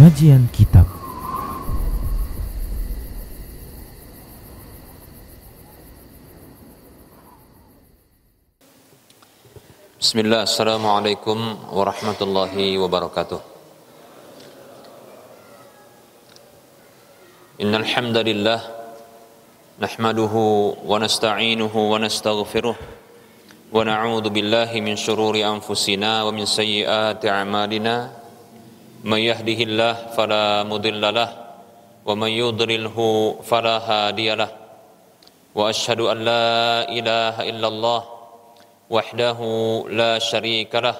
Kajian Kitab. Bismillah, assalamualaikum warahmatullahi wabarakatuh. Innal hamdalillah nahmaduhu wa nasta'inuhu wa nastaghfiruh wa na'udzu billahi min shururi anfusina wa min sayyiati a'malina. May yahdihillahu fala mudhillalah wa may yudlilhu fala hadiyalah. Wa asyhadu an la ilaha illallah wahdahu la syarika lah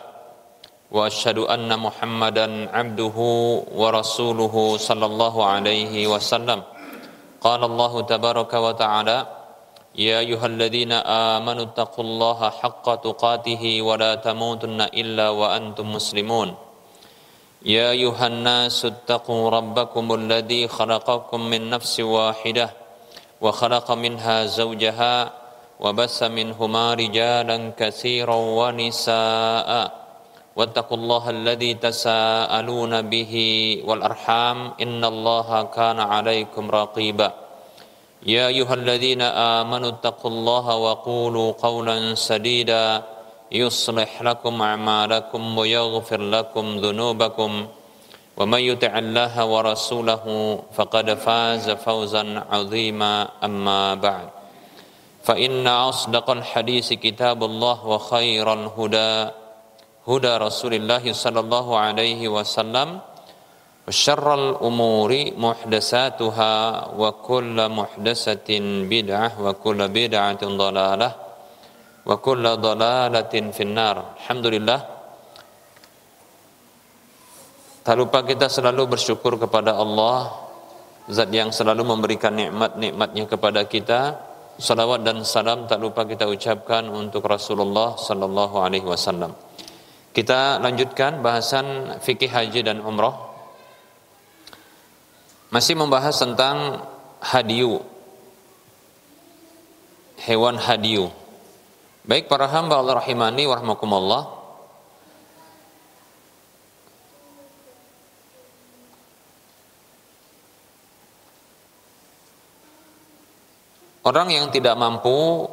wa asyhadu anna Muhammadan abduhu wa rasuluhu sallallahu alaihi wasallam. Qala Allah tabaraka wa ta'ala, ya ayyuhalladzina amanu taqullaha haqqa tuqatih wa la tamutunna illa wa antum muslimun. Ya ayyuhan nasu taqu rabbakumul ladzi khalaqakum min nafsin wahidah wa khalaqa minha zawjaha wa bassa minhuma rijalan katsiran wa nisaa'a wattaqullaha alladzi tasaaluna bihi wal arham innallaha kana 'alaikum raqiba. Ya ayyuhalladzina amanu taqullaha wa qulu qawlan sadida yuslih lakum a'malakum wa yaghfir lakum dhunubakum wa may yuti'illaha wa rasulahu faqad faza fawzan 'azima amma ba'd. Fa inna asdaqal hadisi kitabullah wa khairal huda Rasulillah sallallahu alaihi wasallam wa syarral umuri muhdatsatuha wa kullu muhdatsatin bid'ah wa kullu bid'atin dhalalah wa kullu dhalalatin finnar. Alhamdulillah, tak lupa kita selalu bersyukur kepada Allah, zat yang selalu memberikan nikmat-nikmatnya kepada kita. Salawat dan salam tak lupa kita ucapkan untuk Rasulullah sallallahu alaihi wasallam. Kita lanjutkan bahasan fikih haji dan umrah. Masih membahas tentang hadiyu, hewan hadiyu. Baik para hamba Allah rahimani wa rahmakumullah, orang yang tidak mampu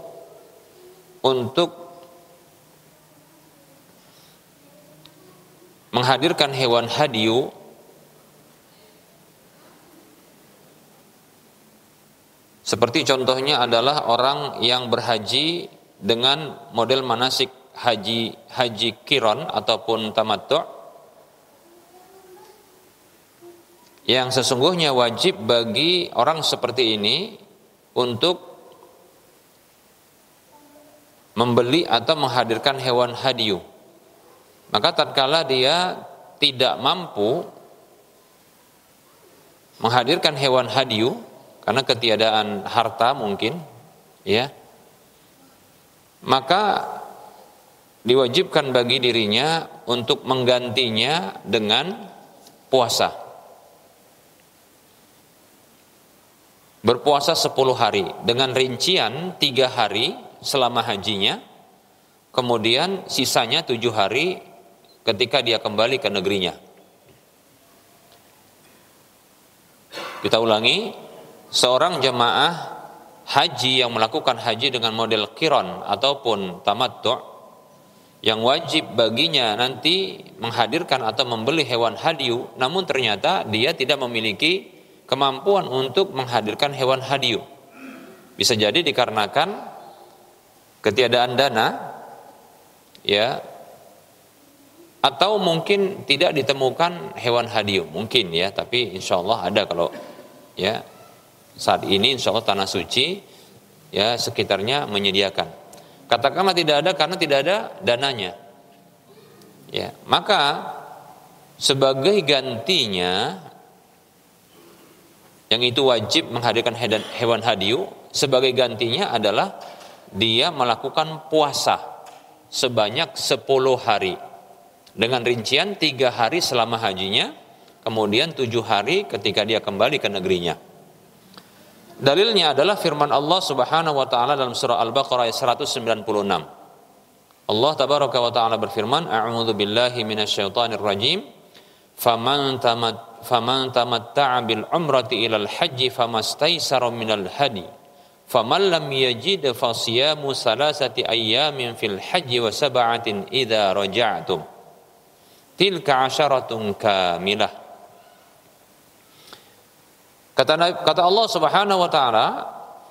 untuk menghadirkan hewan hadiyu, seperti contohnya adalah orang yang berhaji dengan model manasik haji qiran ataupun tamattu', yang sesungguhnya wajib bagi orang seperti ini untuk membeli atau menghadirkan hewan hadiyu. Maka tatkala dia tidak mampu menghadirkan hewan hadiyu karena ketiadaan harta mungkin, ya, maka diwajibkan bagi dirinya untuk menggantinya dengan puasa. Berpuasa 10 hari dengan rincian 3 hari selama hajinya, kemudian sisanya 7 hari ketika dia kembali ke negerinya. Kita ulangi, seorang jemaah haji yang melakukan haji dengan model qiran ataupun tamattu', yang wajib baginya nanti menghadirkan atau membeli hewan hadiyu, namun ternyata dia tidak memiliki kemampuan untuk menghadirkan hewan hadiyu. Bisa jadi dikarenakan ketiadaan dana, ya, atau mungkin tidak ditemukan hewan hadiyu, mungkin ya, tapi insya Allah ada. Kalau ya saat ini insya Allah tanah suci ya sekitarnya menyediakan. Katakanlah tidak ada karena tidak ada dananya, ya, maka sebagai gantinya, yang itu wajib menghadirkan hewan hadiyu, sebagai gantinya adalah dia melakukan puasa sebanyak 10 hari dengan rincian 3 hari selama hajinya, kemudian 7 hari ketika dia kembali ke negerinya. Dalilnya adalah firman Allah Subhanahu wa taala dalam surah Al-Baqarah ayat 196. Allah tabaraka wa taala berfirman, a'udzu billahi minasyaitonir rajim, faman tamatta'a bil umrati ilal haji famastaysara minal hadi faman lam yajid fasiyamu salasati ayyamin fil haji wa sab'atin idza raja'tum tilka 'asyaratun kamilah. Kata Allah Subhanahu wa taala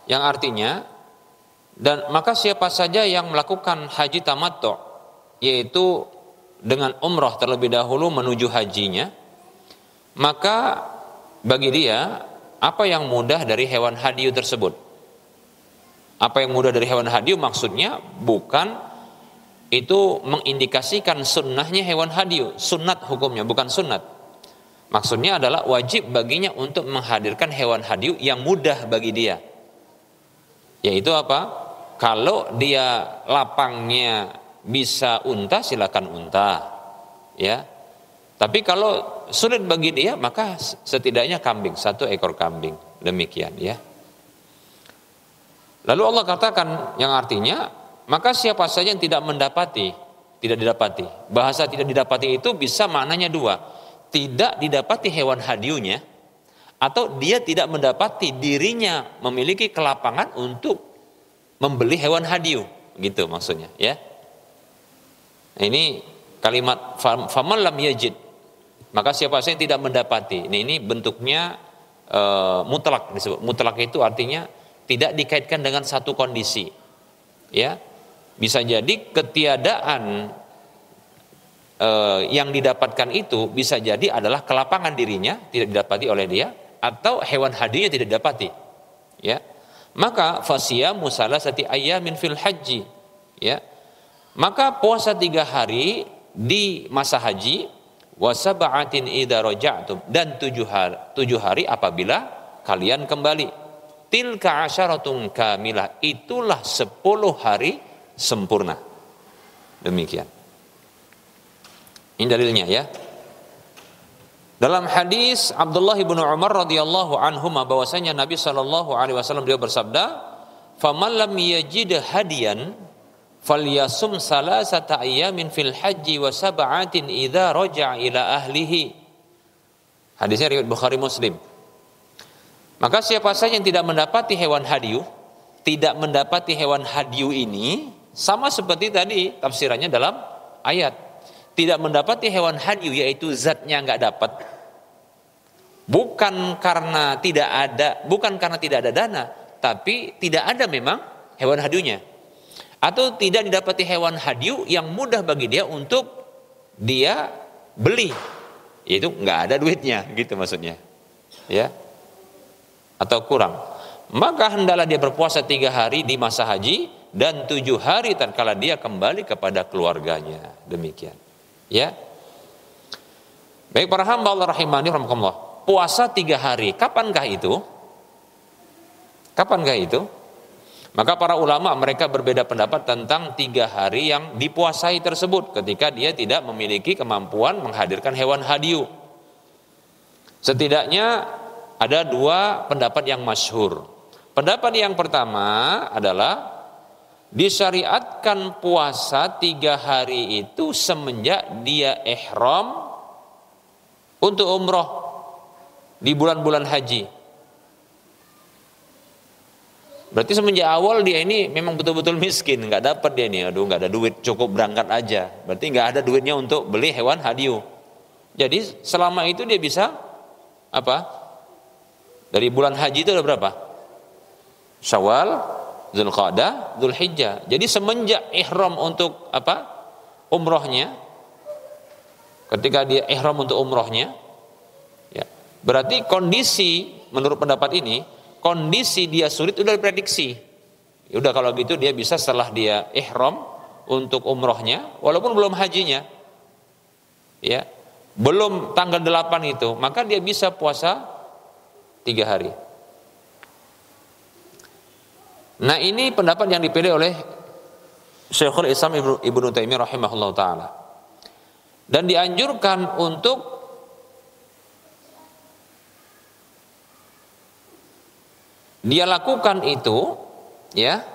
yang artinya, dan maka siapa saja yang melakukan haji tamattu, yaitu dengan umrah terlebih dahulu menuju hajinya, maka bagi dia apa yang mudah dari hewan hadiu tersebut. Apa yang mudah dari hewan hadiu maksudnya bukan itu mengindikasikan sunnahnya hewan hadiu, sunnat hukumnya, bukan sunnat. Maksudnya adalah wajib baginya untuk menghadirkan hewan hadiu yang mudah bagi dia. Yaitu apa? Kalau dia lapangnya bisa unta, silakan unta, ya. Tapi kalau sulit bagi dia, maka setidaknya kambing, 1 ekor kambing, demikian, ya. Lalu Allah katakan yang artinya, maka siapa saja yang tidak didapati. Bahasa tidak didapati itu bisa maknanya 2, tidak didapati hewan hadiunya, atau dia tidak mendapati dirinya memiliki kelapangan untuk membeli hewan hadiu, gitu maksudnya, ya. Nah, ini kalimat faman lam yajid, maka siapa saja yang tidak mendapati. Ini bentuknya mutlak disebut. Mutlak itu artinya tidak dikaitkan dengan satu kondisi, ya. Bisa jadi ketiadaan yang didapatkan itu bisa jadi adalah kelapangan dirinya tidak didapati oleh dia, atau hewan hadiunya tidak didapati, ya. Maka fasiyamu salasati ayyamin fil haji, ya. Maka puasa 3 hari di masa haji, wa sab'atin idza raja'tum, dan 7 hari apabila kalian kembali. Tilka 'asyaratun kamilah, itulah 10 hari sempurna. Demikian. Ini dalilnya, ya. Dalam hadis Abdullah bin Umar radhiyallahu anhuma bahwasanya Nabi sallallahu alaihi wasallam beliau bersabda, "Faman lam yajid hadiyan falyasum salasata ayyamin fil haji wa sab'atin idza raja'a ila ahlihi." Hadisnya riwayat Bukhari Muslim. Maka siapa saja yang tidak mendapati hewan hadiu, ini sama seperti tadi tafsirannya dalam ayat. Tidak mendapati hewan hadiu, yaitu zatnya nggak dapat, bukan karena tidak ada dana, tapi tidak ada memang hewan hadiunya, atau tidak didapati hewan hadiu yang mudah bagi dia untuk dia beli, yaitu nggak ada duitnya, gitu maksudnya, ya, atau kurang. Maka hendaklah dia berpuasa 3 hari di masa haji dan 7 hari tatkala dia kembali kepada keluarganya. Demikian. Ya, baik para hamba Allah rahimani rahimakumullah, puasa 3 hari, kapankah itu? Maka para ulama mereka berbeda pendapat tentang 3 hari yang dipuasai tersebut ketika dia tidak memiliki kemampuan menghadirkan hewan hadiu. Setidaknya ada 2 pendapat yang masyhur. Pendapat yang pertama adalah disyariatkan puasa 3 hari itu semenjak dia ihram untuk umroh di bulan-bulan haji. Berarti semenjak awal dia ini memang betul-betul miskin, nggak dapat dia nih, nggak ada duit, cukup berangkat aja. Berarti nggak ada duitnya untuk beli hewan hadiu. Jadi selama itu dia bisa apa? Dari bulan haji itu ada berapa? Syawal, Zulqa'dah, Zulhijjah. Jadi semenjak ihram untuk apa? Umrohnya, ketika dia ihram untuk umrohnya, ya, berarti kondisi menurut pendapat ini, kondisi dia sulit udah diprediksi. Ya udah kalau gitu dia bisa setelah dia ihram untuk umrohnya, walaupun belum hajinya, ya, belum tanggal 8 itu, maka dia bisa puasa 3 hari. Nah, ini pendapat yang dipilih oleh Syekhul Islam Ibnu Taimiyah rahimahullah ta'ala. Dan dianjurkan untuk dia lakukan itu, ya,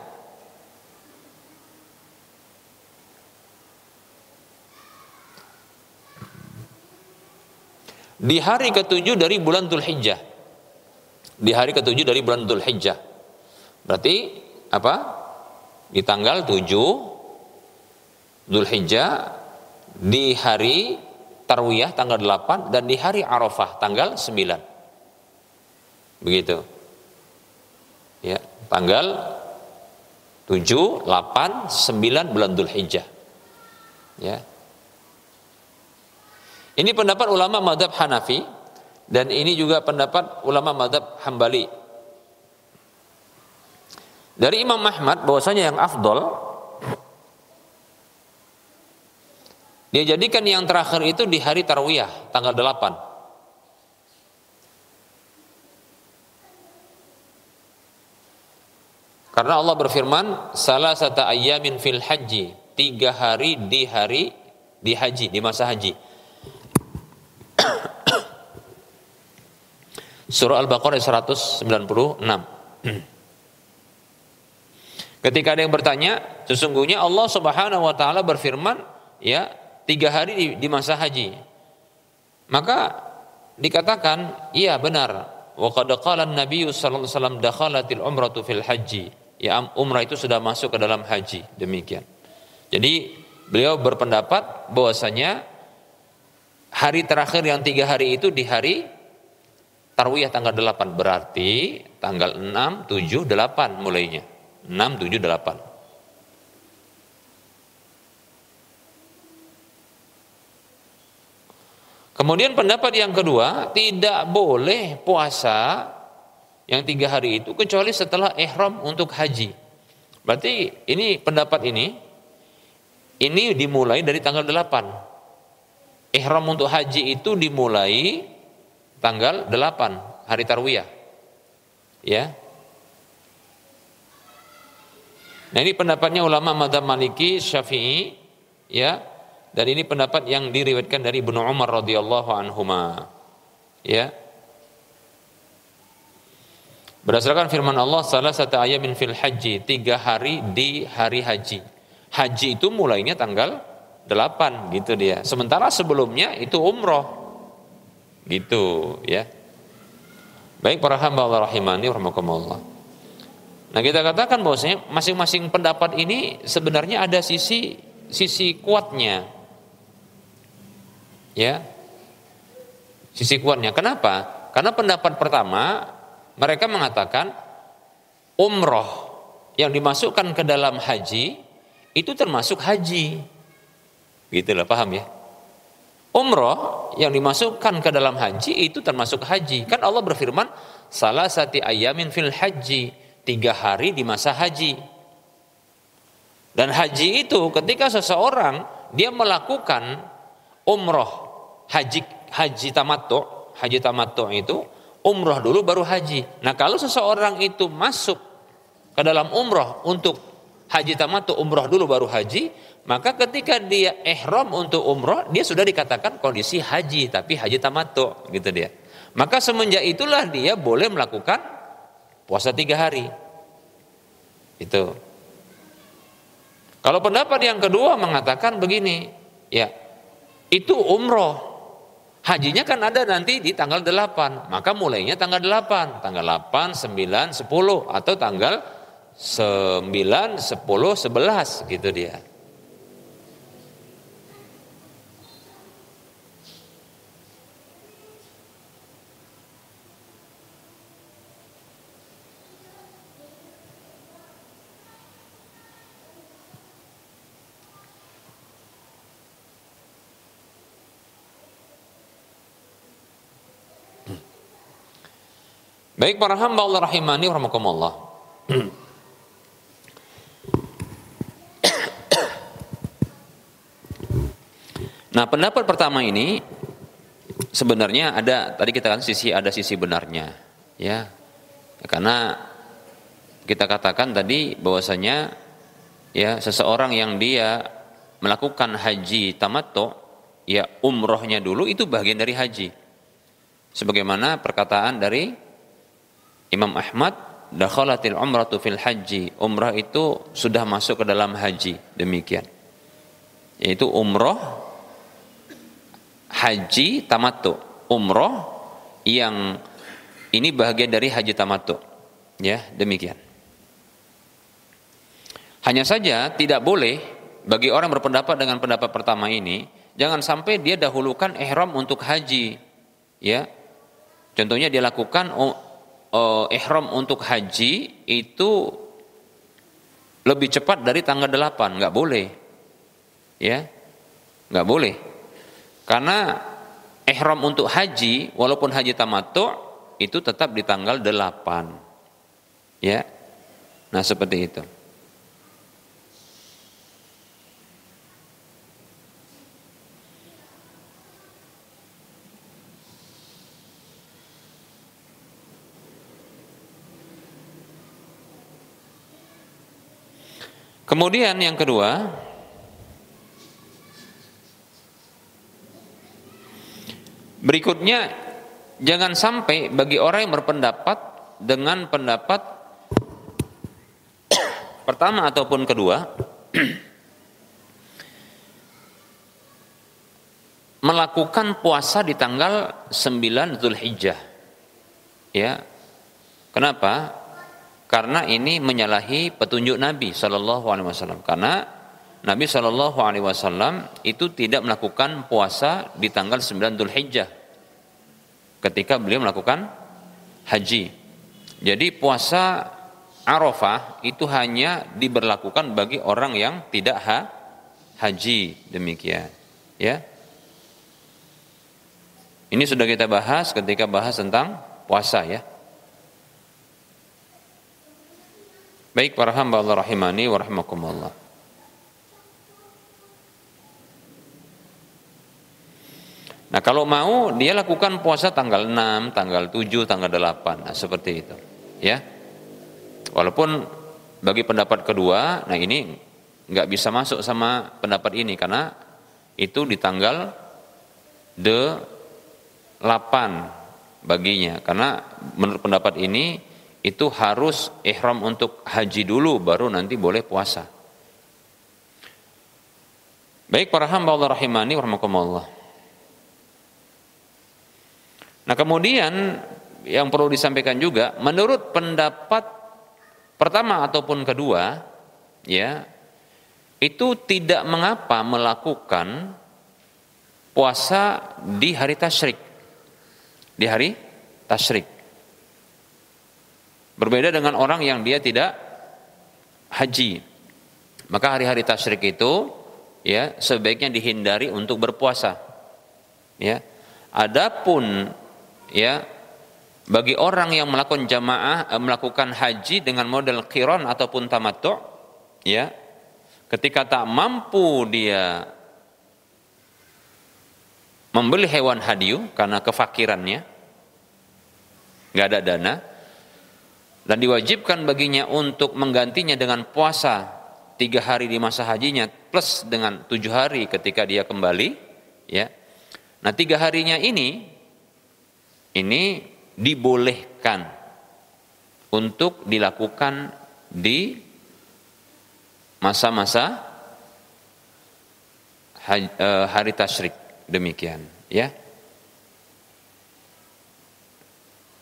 di hari ketujuh dari bulan Dzulhijjah. Di hari ketujuh dari bulan Dzulhijjah. Berarti apa? Di tanggal 7 Dzulhijjah, di hari Tarwiyah tanggal 8, dan di hari Arafah tanggal 9. Begitu. Ya, tanggal 7, 8, 9 bulan Dzulhijjah. Ya. Ini pendapat ulama mazhab Hanafi, dan ini juga pendapat ulama mazhab Hambali. Dari Imam Ahmad bahwasanya yang afdol dia jadikan yang terakhir itu di hari Tarwiyah tanggal 8. Karena Allah berfirman, salasata ayyamin fil haji, 3 hari di haji, di masa haji. Surah Al-Baqarah 196. Ketika ada yang bertanya, sesungguhnya Allah Subhanahu wa taala berfirman, ya, 3 hari di masa haji. Maka dikatakan, iya benar. Wa qad qala an-nabiy sallallahu alaihi wasallam dakhalatil umratu fil haji. Ya, umrah itu sudah masuk ke dalam haji, demikian. Jadi beliau berpendapat bahwasanya hari terakhir yang 3 hari itu di hari Tarwiyah tanggal 8, berarti tanggal 6, 7, 8 mulainya. 6, 7, 8. Kemudian pendapat yang kedua, tidak boleh puasa yang 3 hari itu kecuali setelah ihram untuk haji. Berarti ini pendapat ini dimulai dari tanggal 8. Ihram untuk haji itu dimulai tanggal 8 hari Tarwiyah. Ya. Nah, ini pendapatnya ulama mazhab Maliki, Syafi'i, ya. Dan ini pendapat yang diriwayatkan dari Ibnu Umar radhiyallahu anhuma. Ya. Berdasarkan firman Allah, salasata ayyamin fil haji, 3 hari di hari haji. Haji itu mulainya tanggal 8 gitu dia. Sementara sebelumnya itu umroh. Gitu, ya. Baik para hamba Allah rahimani rahimakumullah. Nah, kita katakan bahwasanya masing-masing pendapat ini sebenarnya ada sisi kuatnya. Ya. Sisi kuatnya. Kenapa? Karena pendapat pertama mereka mengatakan umroh yang dimasukkan ke dalam haji itu termasuk haji. Gitulah, paham ya? Umroh yang dimasukkan ke dalam haji itu termasuk haji. Kan Allah berfirman, salasati ayyamin fil haji, 3 hari di masa haji. Dan haji itu ketika seseorang dia melakukan umroh, haji tamattu itu umroh dulu baru haji. Nah, kalau seseorang itu masuk ke dalam umroh untuk haji tamattu, umroh dulu baru haji, maka ketika dia ihram untuk umroh, dia sudah dikatakan kondisi haji, tapi haji tamattu, gitu dia. Maka semenjak itulah dia boleh melakukan puasa 3 hari. Itu. Kalau pendapat yang kedua mengatakan begini, ya, itu umroh. Hajinya kan ada nanti di tanggal 8, maka mulainya tanggal 8, 9, 10, atau tanggal 9, 10, 11, gitu dia. Baik para hamba Allah rahimani wa rahmakumullah. Nah, pendapat pertama ini sebenarnya ada, tadi kita kan ada sisi benarnya, ya. Karena kita katakan tadi bahwasanya ya seseorang yang dia melakukan haji tamattu, ya umrohnya dulu itu bagian dari haji. Sebagaimana perkataan dari Imam Ahmad, dakhalatil umratu fil haji, umrah itu sudah masuk ke dalam haji, demikian. Yaitu umrah haji tamattu. umroh yang ini bagian dari haji tamattu. Ya, demikian. Hanya saja tidak boleh bagi orang berpendapat dengan pendapat pertama ini, jangan sampai dia dahulukan ihram untuk haji. Ya. Contohnya dia lakukan ihram untuk haji itu lebih cepat dari tanggal 8, nggak boleh. Ya. Nggak boleh. Karena ihram untuk haji walaupun haji tamattu itu tetap di tanggal 8. Ya. Nah, seperti itu. Kemudian yang kedua, berikutnya jangan sampai bagi orang yang berpendapat dengan pendapat pertama ataupun kedua melakukan puasa di tanggal 9 Zulhijjah. Ya. Kenapa? Karena ini menyalahi petunjuk Nabi Shallallahu Alaihi Wasallam. Karena Nabi Shallallahu Alaihi Wasallam itu tidak melakukan puasa di tanggal 9 Dzulhijjah ketika beliau melakukan haji. Jadi puasa Arafah itu hanya diberlakukan bagi orang yang tidak haji, demikian. Ya. Ini sudah kita bahas ketika bahas tentang puasa, ya. Baik para hamba Allah rahimani wa rahimakumullah. Nah, kalau mau dia lakukan puasa tanggal 6, tanggal 7, tanggal 8. Nah, seperti itu. Ya. Walaupun bagi pendapat kedua, nah ini nggak bisa masuk sama pendapat ini karena itu di tanggal 8 baginya. Karena menurut pendapat ini itu harus ihram untuk haji dulu baru nanti boleh puasa. Baik para hamba Allah rahimani wa rahimakumullah. Nah, kemudian yang perlu disampaikan juga menurut pendapat pertama ataupun kedua, ya, itu tidak mengapa melakukan puasa di hari tasyrik. Di hari tasyrik. Berbeda dengan orang yang dia tidak haji. Maka hari-hari tasyrik itu, ya, sebaiknya dihindari untuk berpuasa. Ya. Adapun, ya, bagi orang yang melakukan jamaah melakukan haji dengan model qiran ataupun tamattu', ya, ketika tak mampu dia membeli hewan hadiyu karena kefakirannya, nggak ada dana, dan diwajibkan baginya untuk menggantinya dengan puasa 3 hari di masa hajinya plus dengan 7 hari ketika dia kembali, ya. Nah, 3 harinya ini dibolehkan untuk dilakukan di masa-masa hari tasyrik, demikian, ya.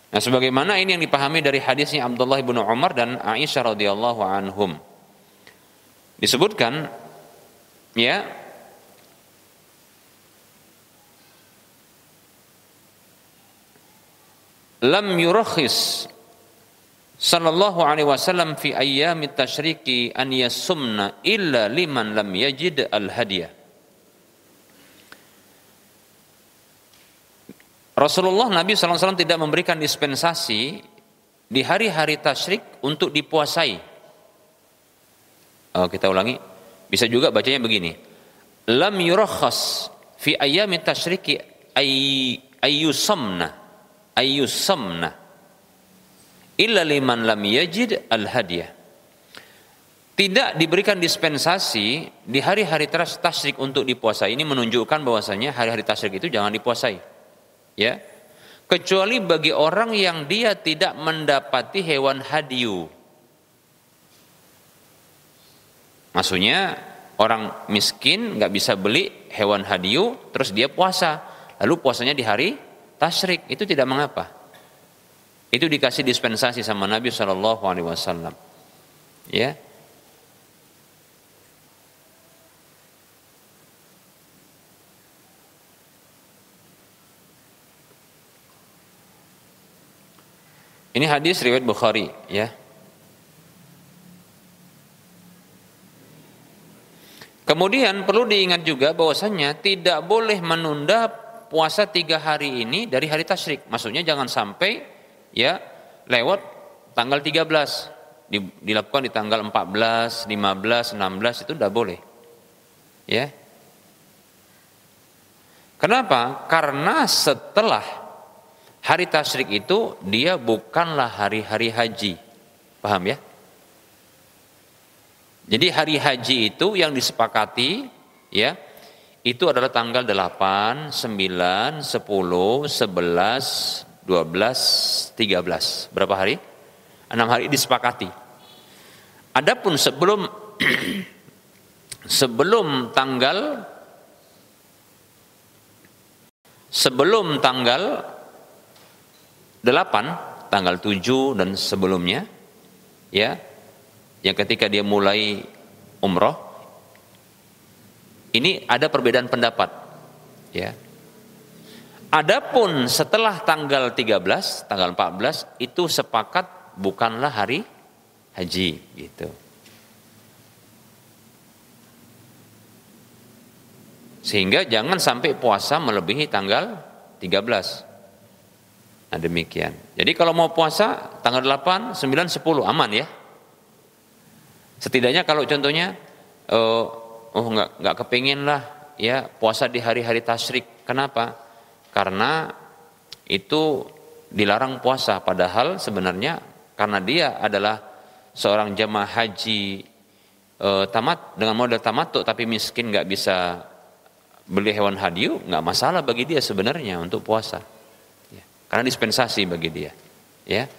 Nah, sebagaimana ini yang dipahami dari hadisnya Abdullah bin Umar dan Aisyah radhiyallahu anhum. Disebutkan, ya, lam yurakhis sallallahu alaihi wasallam fi ayyamit tasyriki an yasumna illa liman lam yajid al-hadiyah. Rasulullah Nabi SAW tidak memberikan dispensasi di hari-hari tasyrik untuk dipuasai. Kita ulangi, bisa juga bacanya begini. Lam yurakhas fi ayyamit tasyriki ayyusamna illa liman lam yajid al-hadiyah. Tidak diberikan dispensasi di hari-hari tasyrik untuk dipuasai. Ini menunjukkan bahwasanya hari-hari tasyrik itu jangan dipuasai. Ya, kecuali bagi orang yang dia tidak mendapati hewan hadiyu. Maksudnya orang miskin nggak bisa beli hewan hadiyu, terus dia puasa, lalu puasanya di hari tasyrik, itu tidak mengapa. Itu dikasih dispensasi sama Nabi Shallallahu Alaihi Wasallam. Ya. Ini hadis riwayat Bukhari, ya. Kemudian perlu diingat juga bahwasanya tidak boleh menunda puasa 3 hari ini dari hari tasyrik. Maksudnya jangan sampai ya lewat tanggal 13, dilakukan di tanggal 14, 15, 16, itu tidak boleh. Ya. Kenapa? Karena setelah hari tasyrik itu dia bukanlah hari-hari haji. Paham ya? Jadi hari haji itu yang disepakati ya, itu adalah tanggal 8, 9, 10, 11, 12, 13. Berapa hari? 6 hari disepakati. Adapun sebelum tanggal 8, tanggal 7 dan sebelumnya ya, yang ketika dia mulai umroh, ini ada perbedaan pendapat ya. Adapun setelah tanggal 13, tanggal 14 itu sepakat bukanlah hari haji gitu. Sehingga jangan sampai puasa melebihi tanggal 13. Nah demikian. Jadi kalau mau puasa tanggal 8, 9, 10 aman ya. Setidaknya kalau contohnya nggak kepingin lah ya puasa di hari-hari tasyrik. Kenapa? Karena itu dilarang puasa, padahal sebenarnya karena dia adalah seorang jamaah haji dengan modal tamattu tapi miskin, nggak bisa beli hewan hadiu, nggak masalah bagi dia sebenarnya untuk puasa ya, karena dispensasi bagi dia ya,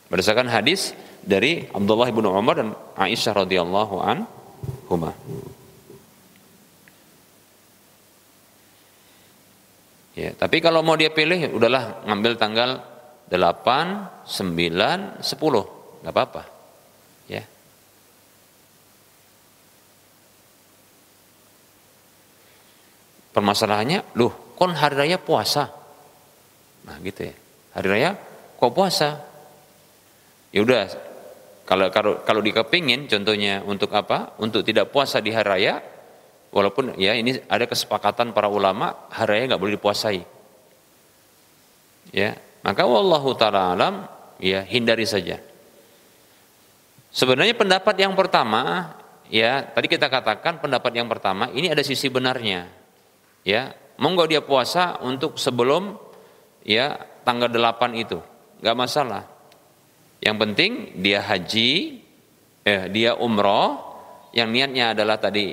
berdasarkan hadis dari Abdullah bin Umar dan Aisyah radhiyallahu anhuma. Ya, tapi kalau mau dia pilih, udahlah ngambil tanggal 8, 9, 10, nggak apa-apa. Ya. Permasalahannya, kon hari raya puasa. Nah, gitu ya. Hari raya kok puasa? Ya udah, kalau dikepingin contohnya untuk apa? Untuk tidak puasa di hari raya, walaupun ya ini ada kesepakatan para ulama, hari raya nggak boleh dipuasai. Ya, maka wallahu taala alam, ya hindari saja. Sebenarnya pendapat yang pertama, ya tadi kita katakan pendapat yang pertama ini ada sisi benarnya. Ya, monggo dia puasa untuk sebelum ya tanggal 8 itu, nggak masalah. Yang penting dia haji, dia umroh, yang niatnya adalah tadi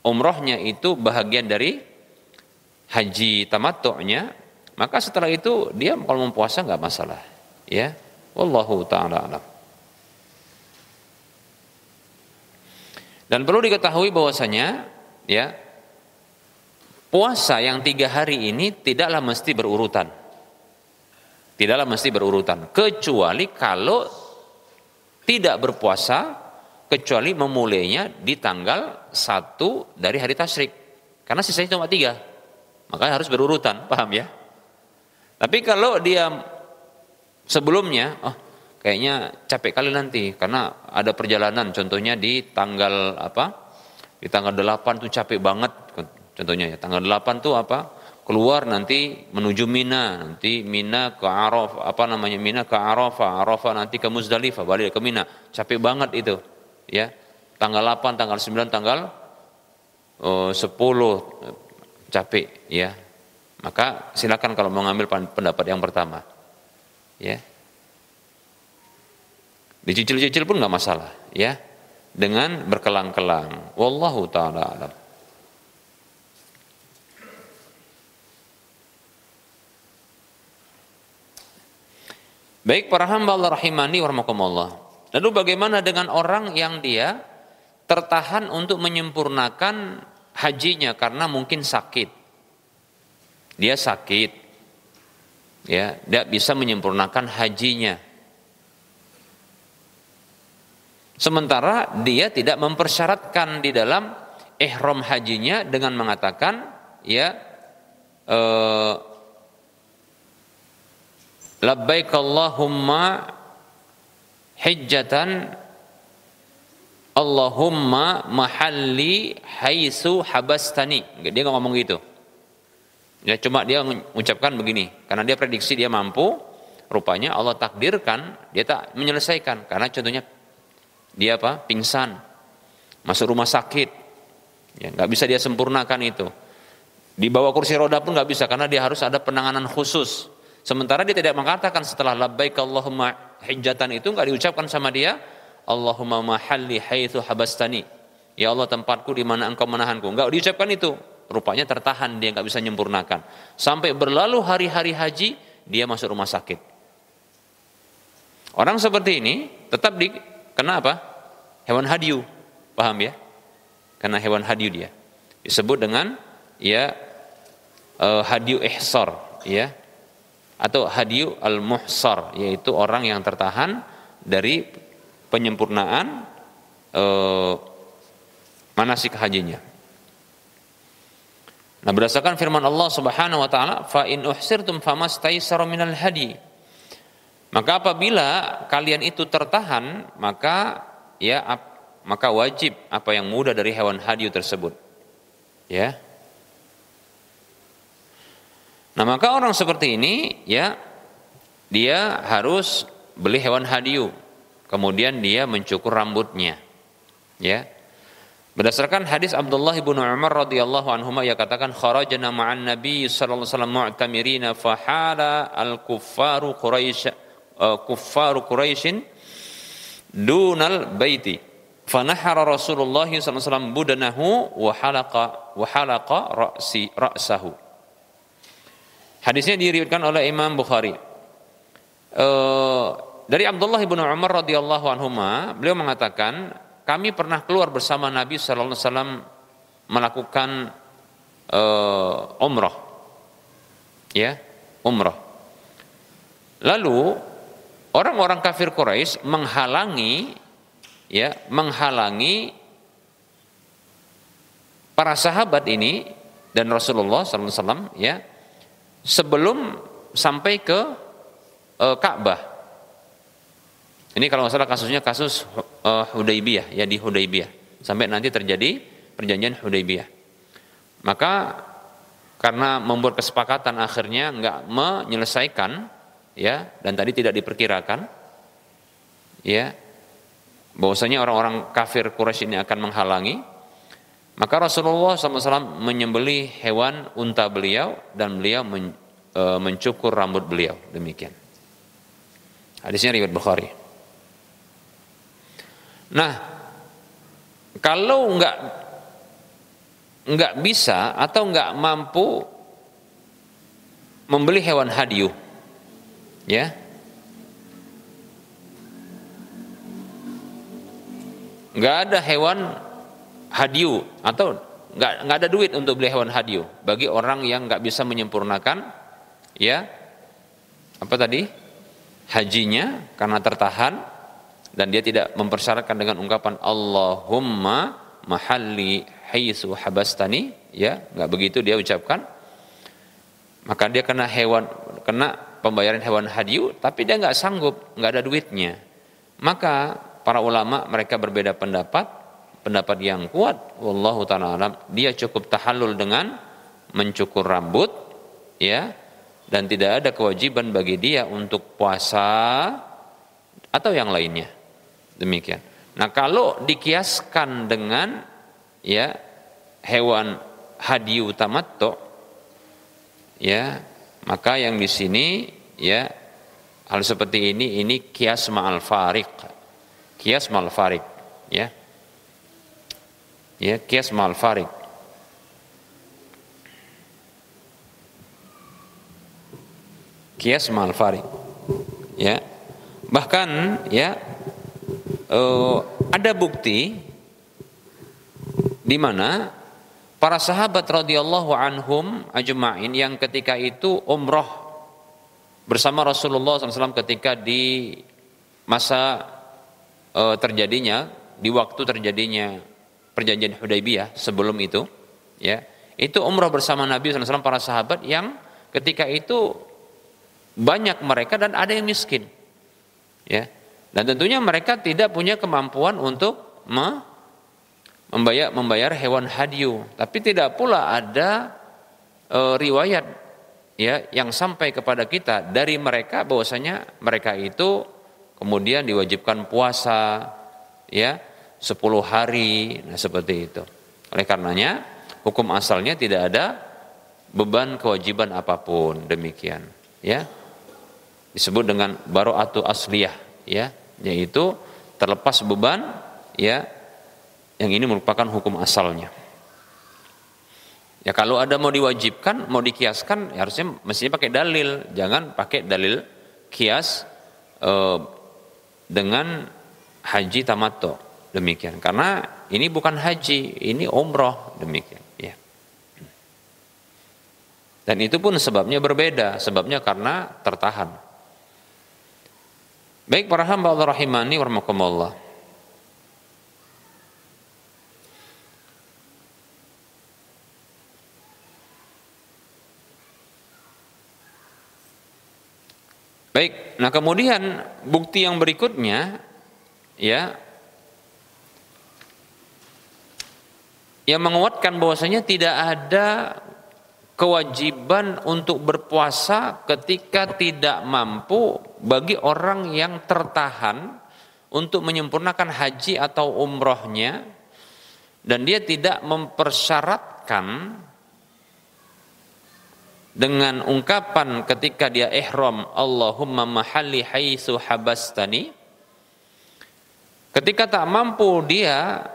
umrohnya itu bahagian dari haji tamattu'nya, maka setelah itu dia kalau mau puasa nggak masalah, ya. Wallahu ta'ala alam. Dan perlu diketahui bahwasanya, ya, puasa yang 3 hari ini tidaklah mesti berurutan. Tidaklah mesti berurutan, kecuali kalau tidak berpuasa, kecuali memulainya di tanggal 1 dari hari tasyrik. Karena sisanya cuma 3, maka harus berurutan, paham ya? Tapi kalau dia sebelumnya, kayaknya capek kali nanti, karena ada perjalanan, contohnya di tanggal di tanggal 8 tuh capek banget, contohnya ya, tanggal 8 tuh keluar nanti menuju Mina, nanti Mina ke Arafah, Mina ke Arafah, Arafah nanti ke Muzdalifah, balik ke Mina, capek banget itu, ya. Tanggal 8, tanggal 9, tanggal 10 capek, ya. Maka silakan kalau mau ngambil pendapat yang pertama, ya. Dicicil-cicil pun nggak masalah, ya. Dengan berkelang-kelang. Wallahu taala alam. Baik para hamba Allah rahimani wa rahmakumullah. Lalu bagaimana dengan orang yang dia tertahan untuk menyempurnakan hajinya karena mungkin sakit. Dia sakit. ya, tidak bisa menyempurnakan hajinya. Sementara dia tidak mempersyaratkan di dalam ihram hajinya dengan mengatakan ya labbaik Allahumma hijjatan Allahumma mahalli haitsu habastani. Dia nggak ngomong gitu. Ya, cuma dia mengucapkan begini karena dia prediksi dia mampu, rupanya Allah takdirkan dia tak menyelesaikan karena contohnya dia pingsan, masuk rumah sakit, ya, nggak bisa dia sempurnakan itu. Dibawa kursi roda pun nggak bisa karena dia harus ada penanganan khusus. Sementara dia tidak mengatakan setelah labbaik Allahumma hijjatan itu nggak diucapkan sama dia Allahumma mahalli haitsu habastani. Ya Allah tempatku di mana engkau menahanku. Nggak diucapkan itu. Rupanya tertahan, dia nggak bisa menyempurnakan. Sampai berlalu hari-hari haji dia masuk rumah sakit. Orang seperti ini tetap kena apa? Hewan hadyu, paham ya? Karena hewan hadyu dia disebut dengan ya hadyu ihsar, ya, atau hadyu al-muhsar, yaitu orang yang tertahan dari penyempurnaan manasik hajinya. Nah, berdasarkan firman Allah Subhanahu wa taala, fa in uhsirtum famastaysara minal hadi. Maka apabila kalian itu tertahan, maka wajib apa yang mudah dari hewan hadyu tersebut. Ya. Nah, maka orang seperti ini ya dia harus beli hewan hadyu. Kemudian dia mencukur rambutnya. Ya. Berdasarkan hadis Abdullah bin Umar radhiyallahu anhuma, ia katakan kharajna ma'an nabi sallallahu alaihi wasallam mu'tamirina fahala al-kuffaru Quraisyin dunal baiti fanahara Rasulullah sallallahu alaihi wasallam budanahu wa halaqa ra'sahu. Hadisnya diriwayatkan oleh Imam Bukhari. Dari Abdullah bin Umar radhiyallahu anhuma, beliau mengatakan kami pernah keluar bersama Nabi sallallahu alaihi wasallam melakukan umrah. Ya, umrah. Lalu orang-orang kafir Quraisy menghalangi para sahabat ini dan Rasulullah sallallahu alaihi wasallam ya sebelum sampai ke Ka'bah. Ini kalau nggak salah kasusnya kasus Hudaybiyah, ya, di Hudaybiyah sampai nanti terjadi perjanjian Hudaybiyah. Maka karena membuat kesepakatan akhirnya nggak menyelesaikan, ya, dan tadi tidak diperkirakan, ya, bahwasanya orang-orang kafir Quraisy ini akan menghalangi, maka Rasulullah SAW menyembelih hewan unta beliau dan beliau mencukur rambut beliau, demikian. Hadisnya riwayat Bukhari. Nah, kalau nggak bisa atau nggak mampu membeli hewan hadyu, ya, nggak ada hewan hadyu atau nggak ada duit untuk beli hewan hadyu bagi orang yang nggak bisa menyempurnakan, ya, apa tadi, hajinya karena tertahan. Dan dia tidak mempersyaratkan dengan ungkapan Allahumma mahalli haitsu habastani, ya, nggak begitu dia ucapkan, maka dia kena pembayaran hewan hadyu, tapi dia nggak sanggup, nggak ada duitnya. Maka para ulama mereka berbeda pendapat yang kuat, wallahu ta'ala alam, dia cukup tahallul dengan mencukur rambut, ya, dan tidak ada kewajiban bagi dia untuk puasa atau yang lainnya. Demikian. Nah, kalau dikiaskan dengan, ya, hewan hadyu tamattu, ya, maka yang di sini, ya, hal seperti ini kias ma'al fariq. Kias ma'al fariq, ya. Ya, kias ma'al fariq. Kias ma'al fariq. Ya. Bahkan, ya, ada bukti di mana para sahabat radhiyallahu anhum ajma'in yang ketika itu umrah bersama Rasulullah SAW ketika di masa terjadinya, di waktu terjadinya perjanjian Hudaybiyah sebelum itu, ya, itu umrah bersama Nabi SAW para sahabat yang ketika itu banyak mereka dan ada yang miskin, ya, dan tentunya mereka tidak punya kemampuan untuk membayar hewan hadyu, tapi tidak pula ada riwayat, ya, yang sampai kepada kita dari mereka bahwasanya mereka itu kemudian diwajibkan puasa, ya, 10 hari, nah seperti itu. Oleh karenanya hukum asalnya tidak ada beban kewajiban apapun, demikian, ya. Disebut dengan baro'atu asliyah, ya, yaitu terlepas beban, ya, yang ini merupakan hukum asalnya. Ya, kalau ada mau diwajibkan, mau dikiaskan, ya harusnya mestinya pakai dalil, jangan pakai dalil kias dengan haji tamattu, demikian. Karena ini bukan haji, ini umroh, demikian, ya. Dan itu pun sebabnya berbeda, sebabnya karena tertahan. Baik para hamba Allah rahimani wa rahmakumullah. Baik, nah kemudian bukti yang berikutnya, ya, yang menguatkan bahwasanya tidak ada kewajiban untuk berpuasa ketika tidak mampu bagi orang yang tertahan untuk menyempurnakan haji atau umrohnya, dan dia tidak mempersyaratkan dengan ungkapan ketika dia ihram, Allahumma mahalli haitsu habastani. Ketika tak mampu dia,